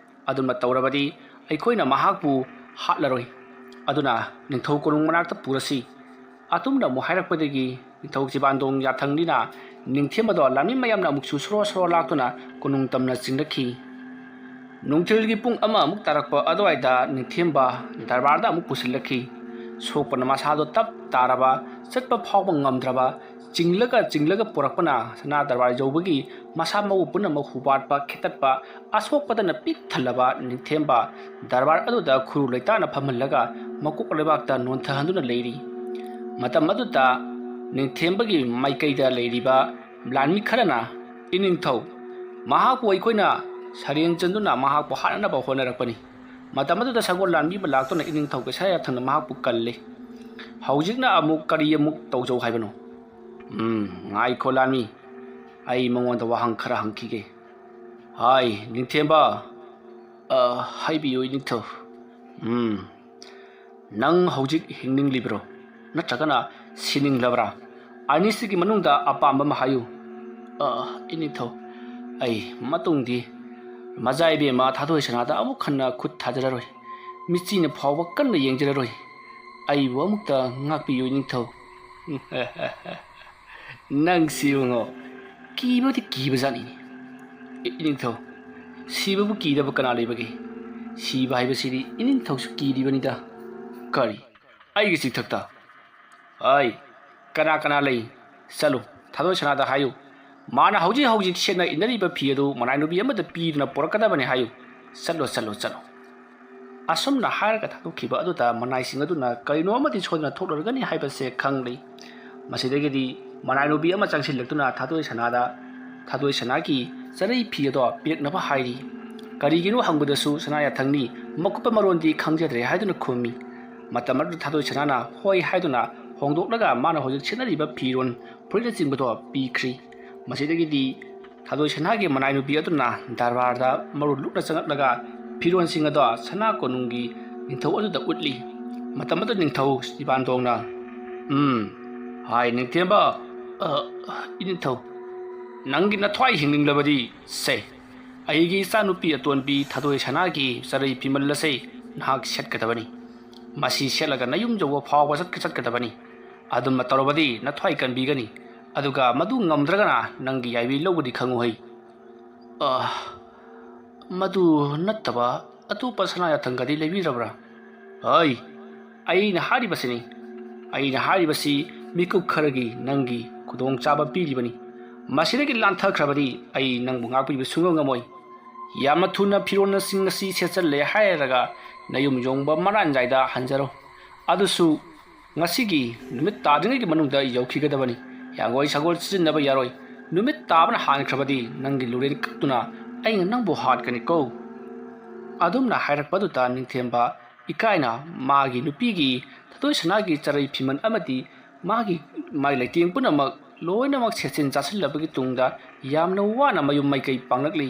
ꯑꯗꯨꯝꯅ ꯇꯧꯔꯕꯗꯤ ꯑꯩꯈꯣꯏꯅ ꯃꯍꯥꯛꯄꯨ ꯍꯥꯠꯂꯔꯣꯏ, ꯑꯗꯨꯅ ꯅꯤꯡꯊꯧ ꯀꯣꯅꯨꯡ ꯃꯅꯥꯛꯇ ꯄꯨꯔꯁꯤ"꯫ ꯑꯇꯨꯝꯅ ꯑꯃꯨꯛ ꯍꯥꯏꯔꯛꯄꯗꯒꯤ ꯅꯤꯡꯊꯧ ꯆꯤꯕꯥꯟꯗꯣꯡ ꯌꯥꯊꯪꯅꯤꯅ ꯅꯤꯡꯊꯦꯝꯕꯗꯣ ꯂꯥꯟꯃꯤ ꯃꯌꯥꯝꯅ ꯑꯃꯨꯛꯁꯨ ꯁꯣꯔꯣ ꯁꯣꯔꯣ ꯂꯥꯛꯇꯨꯅ ꯀꯣꯅꯨꯡ ꯇꯝꯅ ꯆꯤꯡꯂꯛꯈꯤ꯫ ꯅꯨꯡꯊꯤꯜꯒꯤ ꯄꯨꯡ 1 ꯑꯃꯨꯛ ꯇꯥꯔꯛꯄ ꯑꯗꯨꯋꯥꯏꯗ ꯅꯤꯡꯊꯦꯝꯕ ꯗꯔꯕꯥꯔꯗ ꯑꯃꯨꯛ ꯄꯨꯁꯤꯜꯂꯛꯈꯤ꯫ ꯁꯣꯛꯄꯅ ꯃꯁꯥꯗꯣ ꯇꯞ ꯇꯥꯔꯕ, ꯆꯠꯄ ꯐꯥꯎꯕ ꯉꯝꯗ꯭ꯔꯕ, ꯆꯤꯡꯂꯒ ꯄꯨꯔꯛꯄꯅ ꯁꯅꯥ ꯗꯔꯕꯥꯔ ꯌꯧꯕꯒꯤ ꯃꯁꯥ ꯃꯎ ꯄꯨꯝꯅꯃꯛ ꯍꯨꯕꯥꯠꯄ ꯈꯦꯠꯇꯠꯄ, ꯑꯁꯣꯛꯄꯗꯅ ꯄꯤꯛ ꯊꯜꯂꯕ ꯅꯤꯡꯊꯦꯝꯕ ꯗꯔꯕꯥꯔ ꯑꯗꯨꯗ ꯈꯨꯔꯨ ꯂꯩꯇꯥꯅ ꯐꯝꯍꯜꯂꯒ ꯃꯀꯣꯛ ꯂꯩꯕꯥꯛꯇ ꯅꯣꯟꯊꯍꯟꯗꯨꯅ ꯂꯩꯔꯤ꯫ ꯃꯇꯝ ꯑꯗꯨꯗ ꯅꯤꯡꯊꯦꯝꯕꯒꯤ ꯃꯥꯏꯀꯩꯗ ꯂꯩꯔꯤꯕ ꯂꯥꯟꯃꯤ ꯈꯔꯅ "ꯏꯅꯤꯡꯊꯧ, ꯃꯍꯥꯛꯄꯨ ꯑꯩꯈꯣꯏꯅ ꯁꯔꯦꯡ ꯆꯟꯗꯨꯅ ꯃꯍꯥꯛꯄꯨ ꯍꯥꯠꯅꯅꯕ ꯍꯣꯠꯅꯔꯛꯄꯅꯤ"꯫ ꯃꯇꯝ ꯑꯗꯨꯗ ꯁꯒꯣꯜ ꯂꯥꯟꯃꯤ ꯑꯃ ꯂꯥꯛꯇꯨꯅ ꯏꯅꯤꯡꯊꯧꯒꯤ ꯁꯅꯥꯌꯥꯊꯪꯅ ꯃꯍꯥꯛꯄꯨ ꯀꯜꯂꯤ꯫ "ꯍꯧꯖꯤꯛꯅ ꯑꯃꯨꯛ ꯀꯔꯤ ꯑꯃꯨꯛ ꯇꯧꯖꯧ ꯍꯥꯏꯕꯅꯣ?" "ꯉꯥꯏꯈꯣ ꯂꯥꯟꯃꯤ, ꯑꯩ ꯃꯉꯣꯟꯗ ꯋꯥꯍꯪ ꯈꯔ ꯍꯪꯈꯤꯒꯦ"꯫ "ꯍꯥꯏ ꯅꯤꯡꯊꯦꯝꯕ"꯫ "ꯍꯥꯏꯕꯤꯌꯨ ꯏꯅꯤꯡꯊꯧ"꯫ "ꯅꯪ ꯍꯧꯖꯤꯛ ꯍꯤꯡꯅꯤꯡꯂꯤꯕ꯭ꯔꯣ, ꯅꯠꯇ꯭ꯔꯒꯅ ꯁꯤꯅꯤꯡꯂꯕ꯭ꯔꯥ? ꯑꯅꯤꯁꯤꯒꯤ ꯃꯅꯨꯡꯗ ꯑꯄꯥꯝꯕ ꯑꯃ ꯍꯥꯏꯌꯨ"꯫ "ꯏꯅꯤꯡꯊꯧ, ꯑꯩ ꯃꯇꯨꯡꯗꯤ ꯃꯖꯥꯏꯕꯦꯝꯃ ꯊꯥꯗꯣꯏꯁꯅꯥꯗ ꯑꯃꯨꯛ ꯍꯟꯅ ꯈꯨꯠ ꯊꯥꯖꯔꯔꯣꯏ, ꯃꯤꯆꯤꯅ ꯐꯥꯎꯕ ꯀꯟꯅ ꯌꯦꯡꯖꯔꯔꯣꯏ꯫ ꯑꯩꯕꯨ ꯑꯃꯨꯛꯇ ꯉꯥꯛꯄꯤꯌꯨ ꯏꯅꯤꯡꯊꯧ"꯫ "ꯅꯪꯁꯤꯉꯣ, ꯀꯤꯕꯗꯤ ꯀꯤꯕꯖꯥꯠꯅꯤꯅꯦ꯫ ꯏꯅꯤꯡꯊꯧ, ꯁꯤꯕꯕꯨ ꯀꯤꯗꯕ ꯀꯅꯥ ꯂꯩꯕꯒꯦ? ꯁꯤꯕ ꯍꯥꯏꯕꯁꯤꯗꯤ ꯏꯅꯤꯡꯊꯧꯁꯨ ꯀꯤꯔꯤꯕꯅꯤꯗ"꯫ "ꯀꯔꯤ, ꯑꯩꯒꯤ ꯆꯤꯊꯛꯇ? ꯍꯥꯏ, ꯀꯅꯥ ꯀꯅꯥ ꯂꯩ? ꯆꯠꯂꯨ, ꯊꯥꯗꯣꯏꯁꯅꯥꯗ ꯍꯥꯏꯌꯨ, ꯃꯥꯅ ꯍꯧꯖꯤꯛ ꯍꯧꯖꯤꯛ ꯁꯦꯠꯅ ꯏꯟꯅꯔꯤꯕ ꯐꯤ ꯑꯗꯨ ꯃꯅꯥꯏꯅꯨꯕꯤ ꯑꯃꯗ ꯄꯤꯗꯨꯅ ꯄꯨꯔꯛꯀꯗꯕꯅꯤ ꯍꯥꯏꯌꯨ꯫ ꯆꯠꯂꯣ". ꯑꯁꯨꯝꯅ ꯍꯥꯏꯔꯒ ꯊꯥꯗꯣꯛꯈꯤꯕ ꯑꯗꯨꯗ ꯃꯅꯥꯏꯁꯤꯡ ꯑꯗꯨꯅ ꯀꯔꯤꯅꯣ ꯑꯃꯗꯤ ꯁꯣꯏꯗꯅ ꯊꯣꯛꯂꯔꯒꯅꯤ ꯍꯥꯏꯕꯁꯦ ꯈꯪꯂꯤ꯫ ꯃꯁꯤꯗꯒꯤꯗꯤ ꯃꯅꯥꯏꯅꯨꯕꯤ ꯑꯃ ꯆꯪꯁꯤꯜꯂꯛꯇꯨꯅ ꯊꯥꯗꯣꯏꯁꯅꯥꯒꯤ ꯆꯔꯩ ꯐꯤ ꯑꯗꯣ ꯄꯤꯔꯛꯅꯕ ꯍꯥꯏꯔꯤ꯫ ꯀꯔꯤꯒꯤꯅꯣ ꯍꯪꯕꯗꯁꯨ ꯁꯅꯥꯌꯥꯊꯪꯅꯤ ꯃꯀꯨꯞꯄ ꯃꯔꯣꯟꯗꯤ ꯈꯪꯖꯗ꯭ꯔꯦ ꯍꯥꯏꯗꯨꯅ ꯈꯨꯝꯃꯤ꯫ ꯃꯇꯝ ꯑꯗꯨꯗ ꯊꯥꯗꯣꯏꯁꯅꯥꯅ ꯍꯣꯏ ꯍꯥꯏꯗꯨꯅ ꯍꯣꯡꯗꯣꯛꯂꯒ ꯃꯥꯅ ꯍꯧꯖꯤꯛ ꯁꯦꯠꯅꯔꯤꯕ ꯐꯤꯔꯣꯟ ꯐꯨꯔꯤꯠꯅꯆꯤꯡꯕꯗꯣ ꯄꯤꯈ꯭ꯔꯤ꯫ ꯃꯁꯤꯗꯒꯤꯗꯤ ꯊꯥꯗꯣꯏꯁꯅꯥꯒꯤ ꯃꯅꯥꯏꯅꯨꯕꯤ ꯑꯗꯨꯅ ꯗꯔꯕꯥꯔꯗ ꯃꯔꯨ ꯂꯨꯛꯅ ꯆꯪꯂꯛꯂꯒ ꯐꯤꯔꯣꯟꯁꯤꯡ ꯑꯗꯣ ꯁꯅꯥ ꯀꯣꯅꯨꯡꯒꯤ ꯅꯤꯡꯊꯧ ꯑꯗꯨꯗ ꯎꯠꯂꯤ꯫ ꯃꯇꯝ ꯑꯗꯨꯗ ꯅꯤꯡꯊꯧ ꯆꯤꯕꯥꯟꯗꯣꯡꯅ "ꯍꯥꯏ ꯅꯤꯡꯊꯦꯝꯕ"꯫ "ꯏꯅꯤꯡꯊꯧ, ꯅꯪꯒꯤ ꯅꯊ꯭ꯋꯥꯏ ꯍꯤꯡꯅꯤꯡꯂꯕꯗꯤ ꯁꯦ, ꯑꯩꯒꯤ ꯏꯆꯥꯅꯨꯄꯤ ꯑꯇꯣꯟꯕꯤ ꯊꯥꯗꯣꯏꯁꯅꯥꯒꯤ ꯆꯔꯩ ꯐꯤꯃꯜ ꯑꯁꯦ ꯅꯍꯥꯛ ꯁꯦꯠꯀꯗꯕꯅꯤ꯫ ꯃꯁꯤ ꯁꯦꯠꯂꯒ ꯅꯌꯨꯝ ꯌꯧꯕ ꯐꯥꯎꯕ ꯆꯠꯀꯗꯕꯅꯤ꯫ ꯑꯗꯨꯝꯅ ꯇꯧꯔꯕꯗꯤ ꯅꯊ꯭ꯋꯥꯏ ꯀꯟꯕꯤꯒꯅꯤ, ꯑꯗꯨꯒ ꯃꯗꯨ ꯉꯝꯗ꯭ꯔꯒꯅ ꯅꯪꯒꯤ ꯌꯥꯏꯕꯤ ꯂꯧꯕꯗꯤ ꯈꯪꯉꯨꯍꯩ"꯫ "ꯃꯗꯨ ꯅꯠꯇꯕ ꯑꯇꯣꯞꯄ ꯁꯅꯥꯌꯥꯊꯪꯒꯗꯤ ꯂꯩꯕꯤꯗꯕ꯭ꯔꯥ"? "ꯍꯥꯏ, ꯑꯩꯅ ꯍꯥꯏꯔꯤꯕꯁꯤꯅꯤ꯫ ꯑꯩꯅ ꯍꯥꯏꯔꯤꯕꯁꯤ ꯃꯤꯀꯨꯞ ꯈꯔꯒꯤ ꯅꯪꯒꯤ ꯈꯨꯗꯣꯡꯆꯥꯕ ꯄꯤꯔꯤꯕꯅꯤ꯫ ꯃꯁꯤꯗꯒꯤ ꯂꯥꯟꯊꯈ꯭ꯔꯕꯗꯤ ꯑꯩ ꯅꯪꯕꯨ ꯉꯥꯛꯄꯤꯕ ꯁꯨꯡꯉꯝ ꯉꯝꯃꯣꯏ꯫ ꯌꯥꯝꯅ ꯊꯨꯅ ꯐꯤꯔꯣꯟꯁꯤꯡ ꯑꯁꯤ ꯁꯦꯠꯆꯜꯂꯦ ꯍꯥꯏꯔꯒ ꯅꯌꯨꯝ ꯌꯧꯕ ꯃꯔꯥꯟꯖꯥꯏꯗ ꯍꯟꯖꯔꯣ꯫ ꯑꯗꯨꯁꯨ ꯉꯁꯤꯒꯤ ꯅꯨꯃꯤꯠ ꯇꯥꯗ꯭ꯔꯤꯉꯩꯒꯤ ꯃꯅꯨꯡꯗ ꯌꯧꯈꯤꯒꯗꯕꯅꯤ꯫ ꯌꯥꯡꯒꯣꯏ ꯁꯒꯣꯜ ꯁꯤꯖꯤꯟꯅꯕ ꯌꯥꯔꯣꯏ꯫ ꯅꯨꯃꯤꯠ ꯇꯥꯕꯅ ꯍꯥꯟꯈ꯭ꯔꯕꯗꯤ ꯅꯪꯒꯤ ꯂꯨꯔꯦꯟ ꯀꯛꯇꯨꯅ ꯑꯩꯅ ꯅꯪꯕꯨ ꯍꯥꯠꯀꯅꯤꯀꯣ"꯫ ꯑꯗꯨꯝꯅ ꯍꯥꯏꯔꯛꯄꯗꯨꯗ ꯅꯤꯡꯊꯦꯝꯕ ꯏꯀꯥꯏꯅ ꯃꯥꯒꯤ ꯅꯨꯄꯤꯒꯤ ꯊꯥꯗꯣꯏꯁꯅꯥꯒꯤ ꯆꯔꯩ ꯐꯤꯃꯜ ꯑꯃꯗꯤ ꯃꯥꯒꯤ ꯂꯩꯇꯦꯡ ꯄꯨꯝꯅꯃꯛ ꯂꯣꯏꯅꯃꯛ ꯁꯦꯠꯆꯤꯟ ꯆꯥꯁꯤꯜꯂꯕꯒꯤ ꯇꯨꯡꯗ ꯌꯥꯝꯅ ꯋꯥꯅ ꯃꯌꯨꯝ ꯃꯥꯏꯀꯩ ꯄꯥꯡꯂꯛꯂꯤ꯫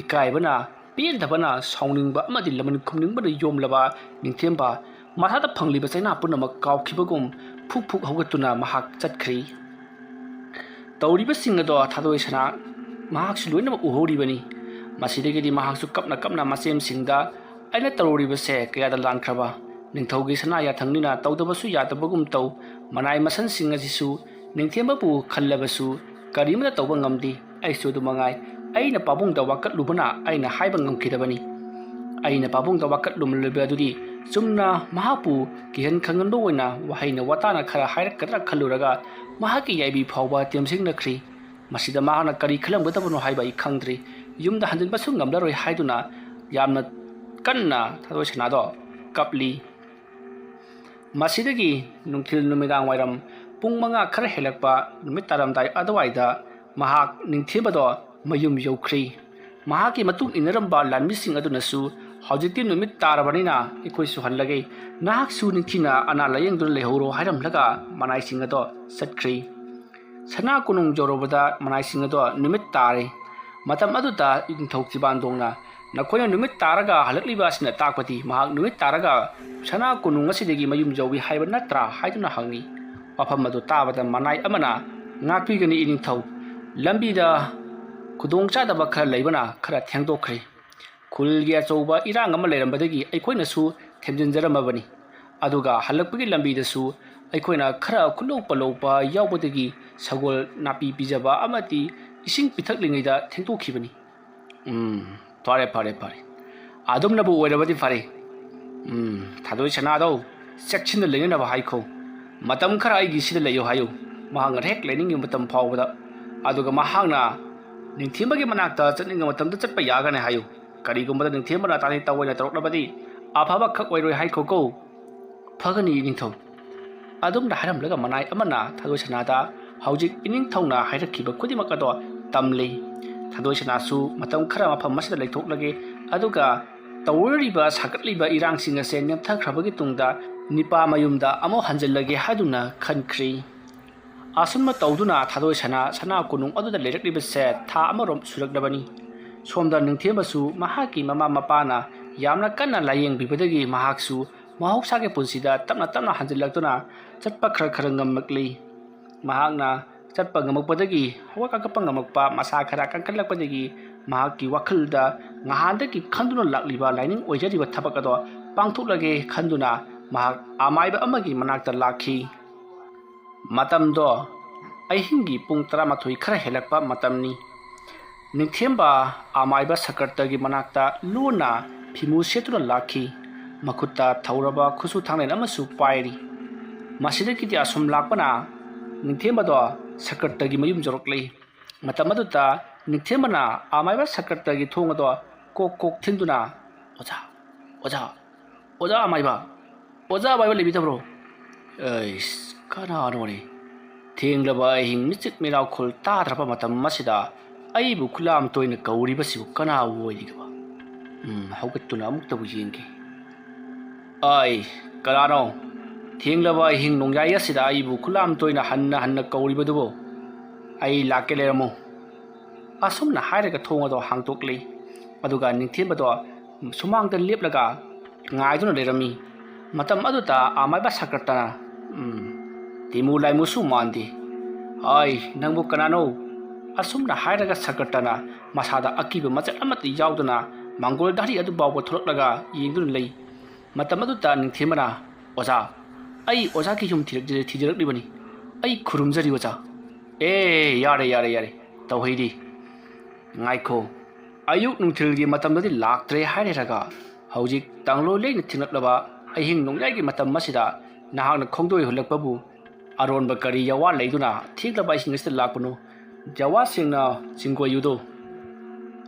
ꯏꯀꯥꯏꯕꯅ, ꯄꯦꯟꯗꯕꯅ, ꯁꯥꯎꯅꯤꯡꯕ ꯑꯃꯗꯤ ꯂꯃꯟ ꯈꯨꯝꯅꯤꯡꯕꯅ ꯌꯣꯝꯂꯕ ꯅꯤꯡꯊꯦꯝꯕ ꯃꯁꯥꯗ ꯐꯪꯂꯤꯕ ꯆꯩꯅꯥ ꯄꯨꯝꯅꯃꯛ ꯀꯥꯎꯈꯤꯕꯒꯨꯝ ꯐꯨꯛ ꯐꯨꯛ ꯍꯧꯒꯠꯇꯨꯅ ꯃꯍꯥꯛ ꯆꯠꯈ꯭ꯔꯤ꯫ ꯇꯧꯔꯤꯕꯁꯤꯡ ꯑꯗꯣ ꯊꯥꯗꯣꯏꯁꯅꯥ ꯃꯍꯥꯛꯁꯨ ꯂꯣꯏꯅꯃꯛ ꯎꯍꯧꯔꯤꯕꯅꯤ꯫ ꯃꯁꯤꯗꯒꯤꯗꯤ ꯃꯍꯥꯛꯁꯨ ꯀꯞꯅ ꯀꯞꯅ ꯃꯆꯦꯝꯁꯤꯡꯗ "ꯑꯩꯅ ꯇꯧꯔꯤꯕꯁꯦ ꯀꯌꯥꯗ ꯂꯥꯟꯈ꯭ꯔꯕ, ꯅꯤꯡꯊꯧꯒꯤ ꯁꯅꯥꯌꯥꯊꯪꯅꯤꯅ ꯇꯧꯗꯕꯁꯨ ꯌꯥꯗꯕꯒꯨꯝ ꯇꯧ꯫ ꯃꯅꯥꯏ ꯃꯁꯟꯁꯤꯡ ꯑꯁꯤꯁꯨ ꯅꯤꯡꯊꯦꯝꯕꯕꯨ ꯈꯜꯂꯕꯁꯨ ꯀꯔꯤꯃꯠꯇ ꯇꯧꯕ ꯉꯝꯗꯦ꯫ ꯑꯩꯁꯨ ꯑꯗꯨꯃꯉꯥꯏ꯫ ꯑꯩꯅ ꯄꯥꯕꯨꯡꯗ ꯋꯥꯀꯠꯂꯨꯕꯅ ꯑꯩꯅ ꯍꯥꯏꯕ ꯉꯝꯈꯤꯗꯕꯅꯤ꯫ ꯑꯩꯅ ꯄꯥꯕꯨꯡꯗ ꯋꯥꯀꯠꯂꯨꯕꯗꯨꯗꯤ ꯆꯨꯝꯅ ꯃꯍꯥꯛꯄꯨ ꯀꯤꯍꯟ ꯈꯪꯍꯟꯕ ꯑꯣꯏꯅ ꯋꯥꯍꯩꯅ ꯋꯥꯇꯥꯅ ꯈꯔ ꯍꯥꯏꯔꯛꯀꯗ꯭ꯔꯥ ꯈꯜꯂꯨꯔꯒ ꯃꯍꯥꯛꯀꯤ ꯌꯥꯏꯕꯤ ꯐꯥꯎꯕ ꯇꯦꯝꯁꯤꯡꯅꯈ꯭ꯔꯤ꯫ ꯃꯁꯤꯗ ꯃꯍꯥꯛꯅ ꯀꯔꯤ ꯈꯜꯂꯝꯒꯗꯕꯅꯣ ꯍꯥꯏꯕ ꯑꯩ ꯈꯪꯗ꯭ꯔꯤ꯫ ꯌꯨꯝꯗ ꯍꯟꯖꯤꯟꯕꯁꯨ ꯉꯝꯂꯔꯣꯏ" ꯍꯥꯏꯗꯨꯅ ꯌꯥꯝꯅ ꯀꯟꯅ ꯊꯥꯗꯣꯏꯁꯅꯥꯗꯣ ꯀꯞꯂꯤ꯫ ꯃꯁꯤꯗꯒꯤ ꯅꯨꯡꯊꯤꯜ ꯅꯨꯃꯤꯗꯥꯡꯋꯥꯏꯔꯝ ꯄꯨꯡ 5 ꯈꯔ ꯍꯦꯜꯂꯛꯄ ꯅꯨꯃꯤꯠ ꯇꯥꯔꯝꯗꯥꯏ ꯑꯗꯨꯋꯥꯏꯗ ꯃꯍꯥꯛ ꯅꯤꯡꯊꯦꯝꯕꯗꯣ ꯃꯌꯨꯝ ꯌꯧꯈ꯭ꯔꯤ꯫ ꯃꯍꯥꯛꯀꯤ ꯃꯇꯨꯡ ꯏꯟꯅꯔꯝꯕ ꯂꯥꯟꯃꯤꯁꯤꯡ ꯑꯗꯨꯅꯁꯨ "ꯍꯧꯖꯤꯛꯇꯤ ꯅꯨꯃꯤꯠ ꯇꯥꯔꯕꯅꯤꯅ ꯑꯩꯈꯣꯏꯁꯨ ꯍꯜꯂꯒꯦ, ꯅꯍꯥꯛꯁꯨ ꯅꯤꯡꯊꯤꯅ ꯑꯅꯥ ꯂꯥꯌꯦꯡꯗꯨꯅ ꯂꯩꯍꯧꯔꯣ" ꯍꯥꯏꯔꯝꯂꯒ ꯃꯅꯥꯏꯁꯤꯡ ꯑꯗꯣ ꯆꯠꯈ꯭ꯔꯤ꯫ ꯁꯅꯥ ꯀꯣꯅꯨꯡ ꯌꯧꯔꯕꯗ ꯃꯅꯥꯏꯁꯤꯡ ꯑꯗꯣ ꯅꯨꯃꯤꯠ ꯇꯥꯔꯦ꯫ matam aduta ningthau chibandongna nakoina numit taraga halakliba asina takpati mahak numit taraga sana kunung asidagi mayum jawi haiba natra haiduna hangni wafam adu tabada manai amana ngakpigani ningthau lambida khudong chadaba khara leibana khara thengdokkhre khulgi achouba irang ama leirambadagi aikoina su themjinjaramabani aduga halakpagi lambida su aikoina khara khulopalopa yaubadagi sagol napi pijaba amati ising pithaklingaida thengtokhibani fare fare fare adumnabu oirabadi fare thadoi sanado section leina ba haiko matam khara aigi sida leyo hayo mahang rek lening matam phawbada aduga mahangna ningthimagi manakta chatninga matamda chatpa yagane hayo karigumba ningthimana tani tawoina taroknabadi afaba khak oiroi haiko ko phagani ningthau adumna haramlaga manai amana thadoi sanada haujik iningthauna hairakhiba khudimak ado tamle thadoi sanasu matam khara mafam masida leithoklage aduga tawriba sakatliba irang singa se nemthakhrabagi tungda nipa mayumda amo hanjellage haduna khankhri asumma tawduna thadoi sana kunung aduda lerakliba se tha amarom surakdabani somda ningthebasu mahaki mama mapana yamna kanna layeng bibadagi mahaksu mahoksage punsida tapna hanjellaktuna chatpa khara ngamakli mahakna chatpa ngamakpadagi hawakakapa ngamakpa masa khara kankalakpadagi mahaki wakhalda ngahandagi khanduna lakliba lining oijariba thabakado pangthuklage khanduna mahak amaiba amagi manakta lakhi matamdo ahingi pung 13 khara helakpa matamni ningthemba amaiba sakartagi manakta luna phimu setuna lakhi makutta thauraba khusu thanglen amasu pairi masidaki ti asum lakpana ningthemba do sakartagi mayum joroklei matamaduta ningthemana amaiba sakartagi thonga do kok thinduna oja amaiba oja baiba lebitabro eis kana anore thenglaba hing michik mirau khul ta thrapa matam masida aibu khulam toina kauriba sibu kana woidigaba haugattuna amuktabu yenge ai karano thenglaba hing nongyai asida aibu khulam toina hanna kauribadubo ai lakke leramo asumna hairaga thongado hangtokli aduga ningthembado sumangda leplaga ngaiduna lerami matam aduta amaiba sakartana timu laimu su mandi ai nangbu kanano asumna hairaga sakartana masada akiba machat amati yauduna mangol dari adu bawo tholaga yengdun lei matam aduta ningthemana oja ai oja ki jum thirak libani ai khurumjari oja yare tawhidi ngaiko ayuk nungthilgi matamdadi laktre haireraga haujik tanglo leina thinaklaba ahing nongyai matam masida nahakna khongdoi hulakpabu aronba kari yawa leiduna thiklaba isingista lakpano jawa singna singgoyudo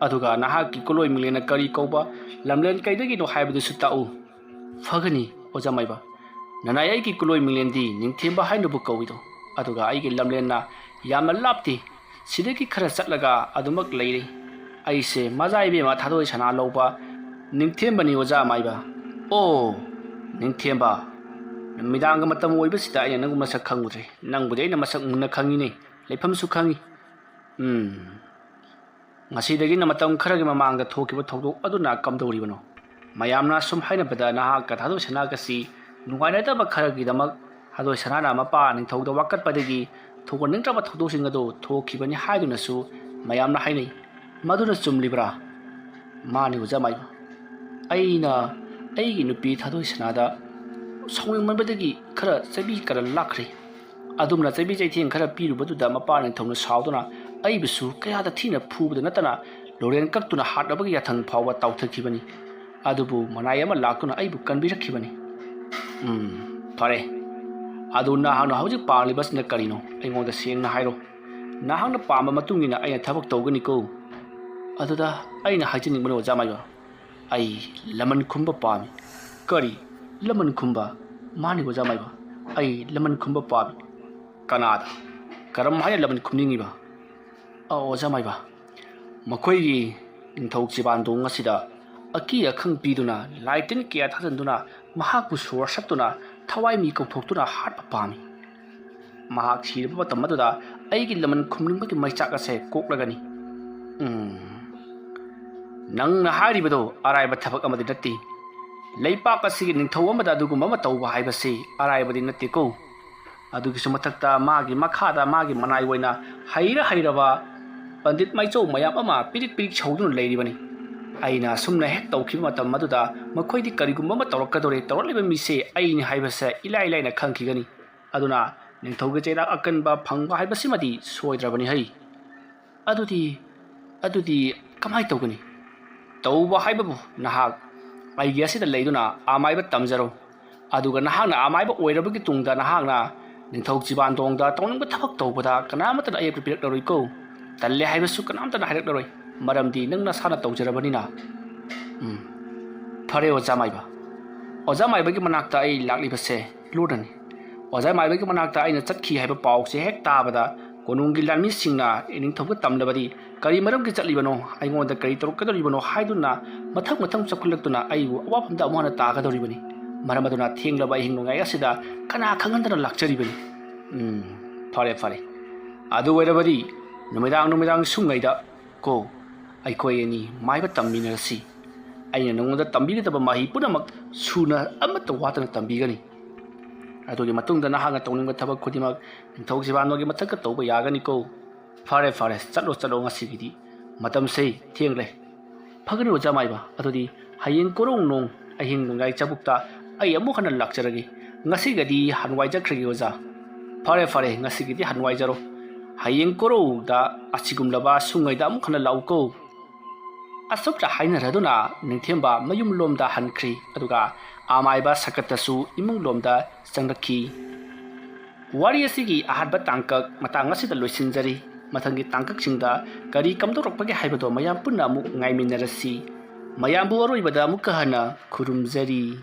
aduga nahaki koloi milena kari kauba lamlen kaidagi no haibadu sutau fagani ojamaiba nanai aigi koloi milendi ningthemba hainubu kawido aduga aigi lamlenna yamna lapti sidagi khara chatlaga adumak leire aise mazaibe ma thadoi sana loba ningthembani oja maiba ningthemba midanga matam oibasida ayna nangu masak khangudre nangbude ayna masak munna khangine lepham su khangi ngasidagi na matam kharagi mamangda thokiba thodok aduna kamdoribano mayamna sum haina bada na ka thadoi sana kasi nungaina ta ba kharagi damak hadoi sana na mapa ningthauda wakat padagi thogon ningtraba thodosing ado thokibani haiduna su mayamna hainai maduna chumlibra mani oja mai aina aigi nupi thadoi sanada sawing manbadagi khara chabi kara lakri adumna chabi chaitheng khara pirubadu mapa ningthauna sawduna aibisu kayada thina phubada natana loren kaktuna hatnabagi yathang phawba tawthakibani adubu manayama lakuna aibu kanbirakhibani fare aduna hanu hawjik panglibas na karino aingonda sengna hairo nahangna pamba matungina aina thabak tawgani ko aduda aina hajiningmano jamaiba ai laman khumba pami kari laman khumba mani go jamaiba ai laman khumba pami kanada karam haya laman khumningiba jamaiba makoigi ningthau chibandong asida aki akhang piduna laitin kia thajanduna mahakpu sor saptuna thawai mi kauthoktura hatpa pami mahak sirba tamaduda aigi laman khumningbagi maichak ase koklagani ꯅꯪꯅ ꯍꯥꯏꯔꯤꯕꯗꯣ ꯑꯔꯥꯏꯕ ꯊꯕꯛ ꯑꯃꯗꯤ ꯅꯠꯇꯦ ꯂꯩꯄꯥꯛ ꯑꯁꯤꯒꯤ ꯅꯤꯡꯊꯧ ꯑꯃꯗ ꯑꯗꯨꯒꯨꯝꯕ ꯑꯃ ꯇꯧꯕ ꯍꯥꯏꯕꯁꯤ ꯑꯔꯥꯏꯕꯗꯤ ꯅꯠꯇꯦꯀꯣ ꯑꯗꯨꯒꯤꯁꯨ ꯃꯊꯛꯇ ꯃꯥꯒꯤ ꯃꯈꯥꯗ ꯃꯥꯒꯤ ꯃꯅꯥꯏ ꯑꯣꯏꯅ ꯍꯩꯔꯕ ꯄꯟꯗꯤꯠ ꯃꯥꯏꯆꯧ ꯃꯌꯥꯝ ꯑꯃ ꯄꯤꯔꯤꯛ ꯁꯧꯗꯨꯅ ꯂꯩꯔꯤꯕꯅꯤ ꯑꯩꯅ ꯑꯁꯨꯝꯅ ꯍꯦꯛ ꯇꯧꯈꯤꯕ ꯃꯇꯝ ꯑꯗꯨꯗ ꯃꯈꯣꯏꯗꯤ ꯀꯔꯤꯒꯨꯝꯕ ꯑꯃ ꯇꯧꯔꯛꯂꯤꯕ ꯃꯤꯁꯦ ꯑꯩꯅꯤ ꯍꯥꯏꯕꯁꯦ ꯏꯂꯥꯏ ꯂꯥꯏꯅ ꯈꯪꯈꯤꯒꯅꯤ ꯑꯗꯨꯅ ꯅꯤꯡꯊꯧꯒꯤ ꯆꯩꯔꯥꯛ ꯑꯀꯟꯕ ꯐꯪꯕ ꯍꯥꯏꯕꯁꯤꯃꯗꯤ ꯁꯣꯏꯗ꯭ꯔꯕꯅꯤ ꯍꯩ ꯑꯗꯨꯗꯤ ꯀꯃꯥꯏ ꯇꯧꯒꯅꯤ ꯇꯧꯕ ꯍꯥꯏꯕꯕꯨ ꯅꯍꯥꯛ ꯑꯩꯒꯤ ꯑꯁꯤꯗ ꯂꯩꯗꯨꯅ ꯑꯃꯥꯏꯕ ꯇꯝꯖꯔꯣ ꯑꯗꯨꯒ ꯅꯍꯥꯛꯅ ꯑꯃꯥꯏꯕ ꯑꯣꯏꯔꯕꯒꯤ ꯇꯨꯡꯗ ꯅꯍꯥꯛꯅ ꯅꯤꯡꯊꯧ ꯆꯤꯕꯥꯟꯗꯣꯡꯗ ꯇꯧꯅꯤꯡꯕ ꯊꯕꯛ ꯇꯧꯕꯗ ꯀꯅꯥꯃꯠꯇꯅ ꯑꯌꯦꯠꯄ ꯄꯤꯔꯛꯂꯔꯣꯏꯀꯣ ꯇꯜꯂꯦ ꯍꯥꯏꯕꯁꯨ ꯀꯅꯥꯝꯇꯅ ꯍꯥꯏꯔꯛꯂꯔꯣꯏ ꯃꯔꯝꯗꯤ ꯅꯪ ꯅꯁꯥꯅ ꯇꯧꯖꯔꯕꯅꯤꯅ ꯐꯔꯦ ꯑꯣꯖꯥ ꯃꯥꯏꯕꯒꯤ ꯃꯅꯥꯛꯇ ꯑꯩ ꯂꯥꯛꯂꯤꯕꯁꯦ ꯂꯨꯔꯅꯤ ꯑꯣꯖꯥ ꯃꯥꯏꯕꯒꯤ ꯃꯅꯥꯛꯇ ꯑꯩꯅ ꯆꯠꯈꯤ ꯍꯥꯏꯕ ꯄꯥꯎꯁꯦ ꯍꯦꯛ ꯇꯥꯕꯗ ꯀꯣꯅꯨꯡꯒꯤ ꯂꯥꯟꯃꯤꯁꯤꯡꯅ ꯅꯤꯡꯊꯧꯒ ꯇꯝꯂꯕꯗꯤ ꯀꯔꯤ ꯃꯔꯝꯒꯤ ꯆꯠꯂꯤꯕꯅꯣ ꯑꯩꯉꯣꯟꯗ ꯀꯔꯤ ꯇꯧꯔꯛꯀꯗꯧꯔꯤꯕꯅꯣ ꯍꯥꯏꯗꯨꯅ ꯃꯊꯪ ꯆꯠꯈꯠꯂꯛꯇꯨꯅ ꯑꯩꯕꯨ ꯑꯋꯥꯐꯝꯗ ꯑꯃꯨꯛ ꯍꯟꯅ ꯇꯥꯒꯗꯧꯔꯤꯕꯅꯤ ꯃꯔꯝ ꯑꯗꯨꯅ ꯊꯦꯡꯂꯕ ꯑꯍꯤꯡ ꯅꯣꯡꯌꯥꯏ ꯑꯁꯤꯗ ꯀꯅꯥ ꯈꯪꯍꯟꯗꯅ ꯂꯥꯛꯆꯔꯤꯕꯅꯤ ꯐꯔꯦ ꯑꯗꯨ ꯑꯣꯏꯔꯕꯗꯤ ꯅꯨꯃꯤꯗꯥꯡ ꯁꯨꯡꯉꯩꯗ ꯀꯣ ꯑꯩꯈꯣꯏ ꯑꯅꯤ ꯃꯥꯏꯕ ꯇꯝꯃꯤꯟꯅꯔꯁꯤ ꯑꯩꯅ ꯅꯉꯣꯟꯗ ꯇꯝꯕꯤꯒꯗꯕ ꯃꯍꯩ ꯄꯨꯝꯅꯃꯛ ꯁꯨꯅ ꯑꯃꯠꯇ ꯋꯥꯠꯇꯅ ꯇꯝꯕꯤꯒꯅꯤ ꯑꯗꯨꯒꯤ ꯃꯇꯨꯡꯗ ꯅꯍꯥꯛꯅ ꯇꯧꯅꯤꯡꯕ ꯊꯕꯛ ꯈꯨꯗꯤꯡꯃꯛ ꯅꯤꯡꯊꯧ ꯆꯤꯕꯥꯟꯗꯣꯡꯒꯤ ꯃꯊꯛꯇ ꯇꯧꯕ ꯌꯥꯒꯅꯤꯀꯣ ꯐꯔꯦ ꯆꯠꯂꯣ ꯉꯁꯤꯒꯤꯗꯤ ꯃꯇꯝꯁꯦ ꯊꯦꯡꯂꯦ ꯐꯒꯅꯤ ꯑꯣꯖꯥ ꯃꯥꯏꯕ ꯑꯗꯨꯗꯤ ꯍꯌꯦꯡ ꯀꯣꯔꯧꯅꯣꯡ ꯑꯍꯤꯡ ꯅꯣꯡꯌꯥꯏ ꯆꯕꯨꯛꯇ ꯑꯩ ꯑꯃꯨꯛ ꯍꯟꯅ ꯂꯥꯛꯆꯔꯒꯦ ꯉꯁꯤꯒꯗꯤ ꯍꯟꯋꯥꯏꯖꯈ꯭ꯔꯒꯦ ꯑꯣꯖꯥ ꯐꯔꯦ ꯉꯁꯤꯒꯤꯗꯤ ꯍꯟꯋꯥꯏꯖꯔꯣ ꯍꯌꯦꯡ ꯀꯣꯔꯧꯗ ꯑꯁꯤꯒꯨꯝꯂꯕ ꯁꯨꯡꯉꯩꯗ ꯑꯃꯨꯛ ꯍꯟꯅ ꯂꯥꯛꯎꯀꯣ ꯑꯁꯨꯛꯅ ꯍꯥꯏꯅꯔꯗꯨꯅ ꯅꯤꯡꯊꯦꯝꯕ ꯃꯌꯨꯝꯂꯣꯝꯗ ꯍꯟꯈ꯭ꯔꯤ ꯑꯗꯨꯒ ꯑꯃꯥꯏꯕ ꯁꯀꯠꯇꯁꯨ ꯏꯃꯨꯡꯂꯣꯝꯗ ꯆꯪꯂꯛꯈꯤ ꯋꯥꯔꯤ ꯑꯁꯤꯒꯤ ꯑꯍꯥꯟꯕ ꯇꯥꯡꯀꯛ ꯃꯇꯥꯡ ꯑꯁꯤꯗ ꯂꯣꯏꯁꯤꯟꯖꯔꯤ ꯃꯊꯪꯒꯤ ꯇꯥꯡꯀꯛꯁꯤꯡꯗ ꯀꯔꯤ ꯀꯝꯗꯧꯔꯛꯄꯒꯦ ꯍꯥꯏꯕꯗꯣ ꯃꯌꯥꯝ ꯄꯨꯟꯅ ꯑꯃꯨꯛ ꯉꯥꯏꯃꯤꯟꯅꯔꯁꯤ ꯃꯌꯥꯝꯕꯨ ꯑꯔꯣꯏꯕꯗ ꯑꯃꯨꯛꯀ ꯍꯟꯅ ꯈꯨꯔꯨꯝꯖꯔꯤ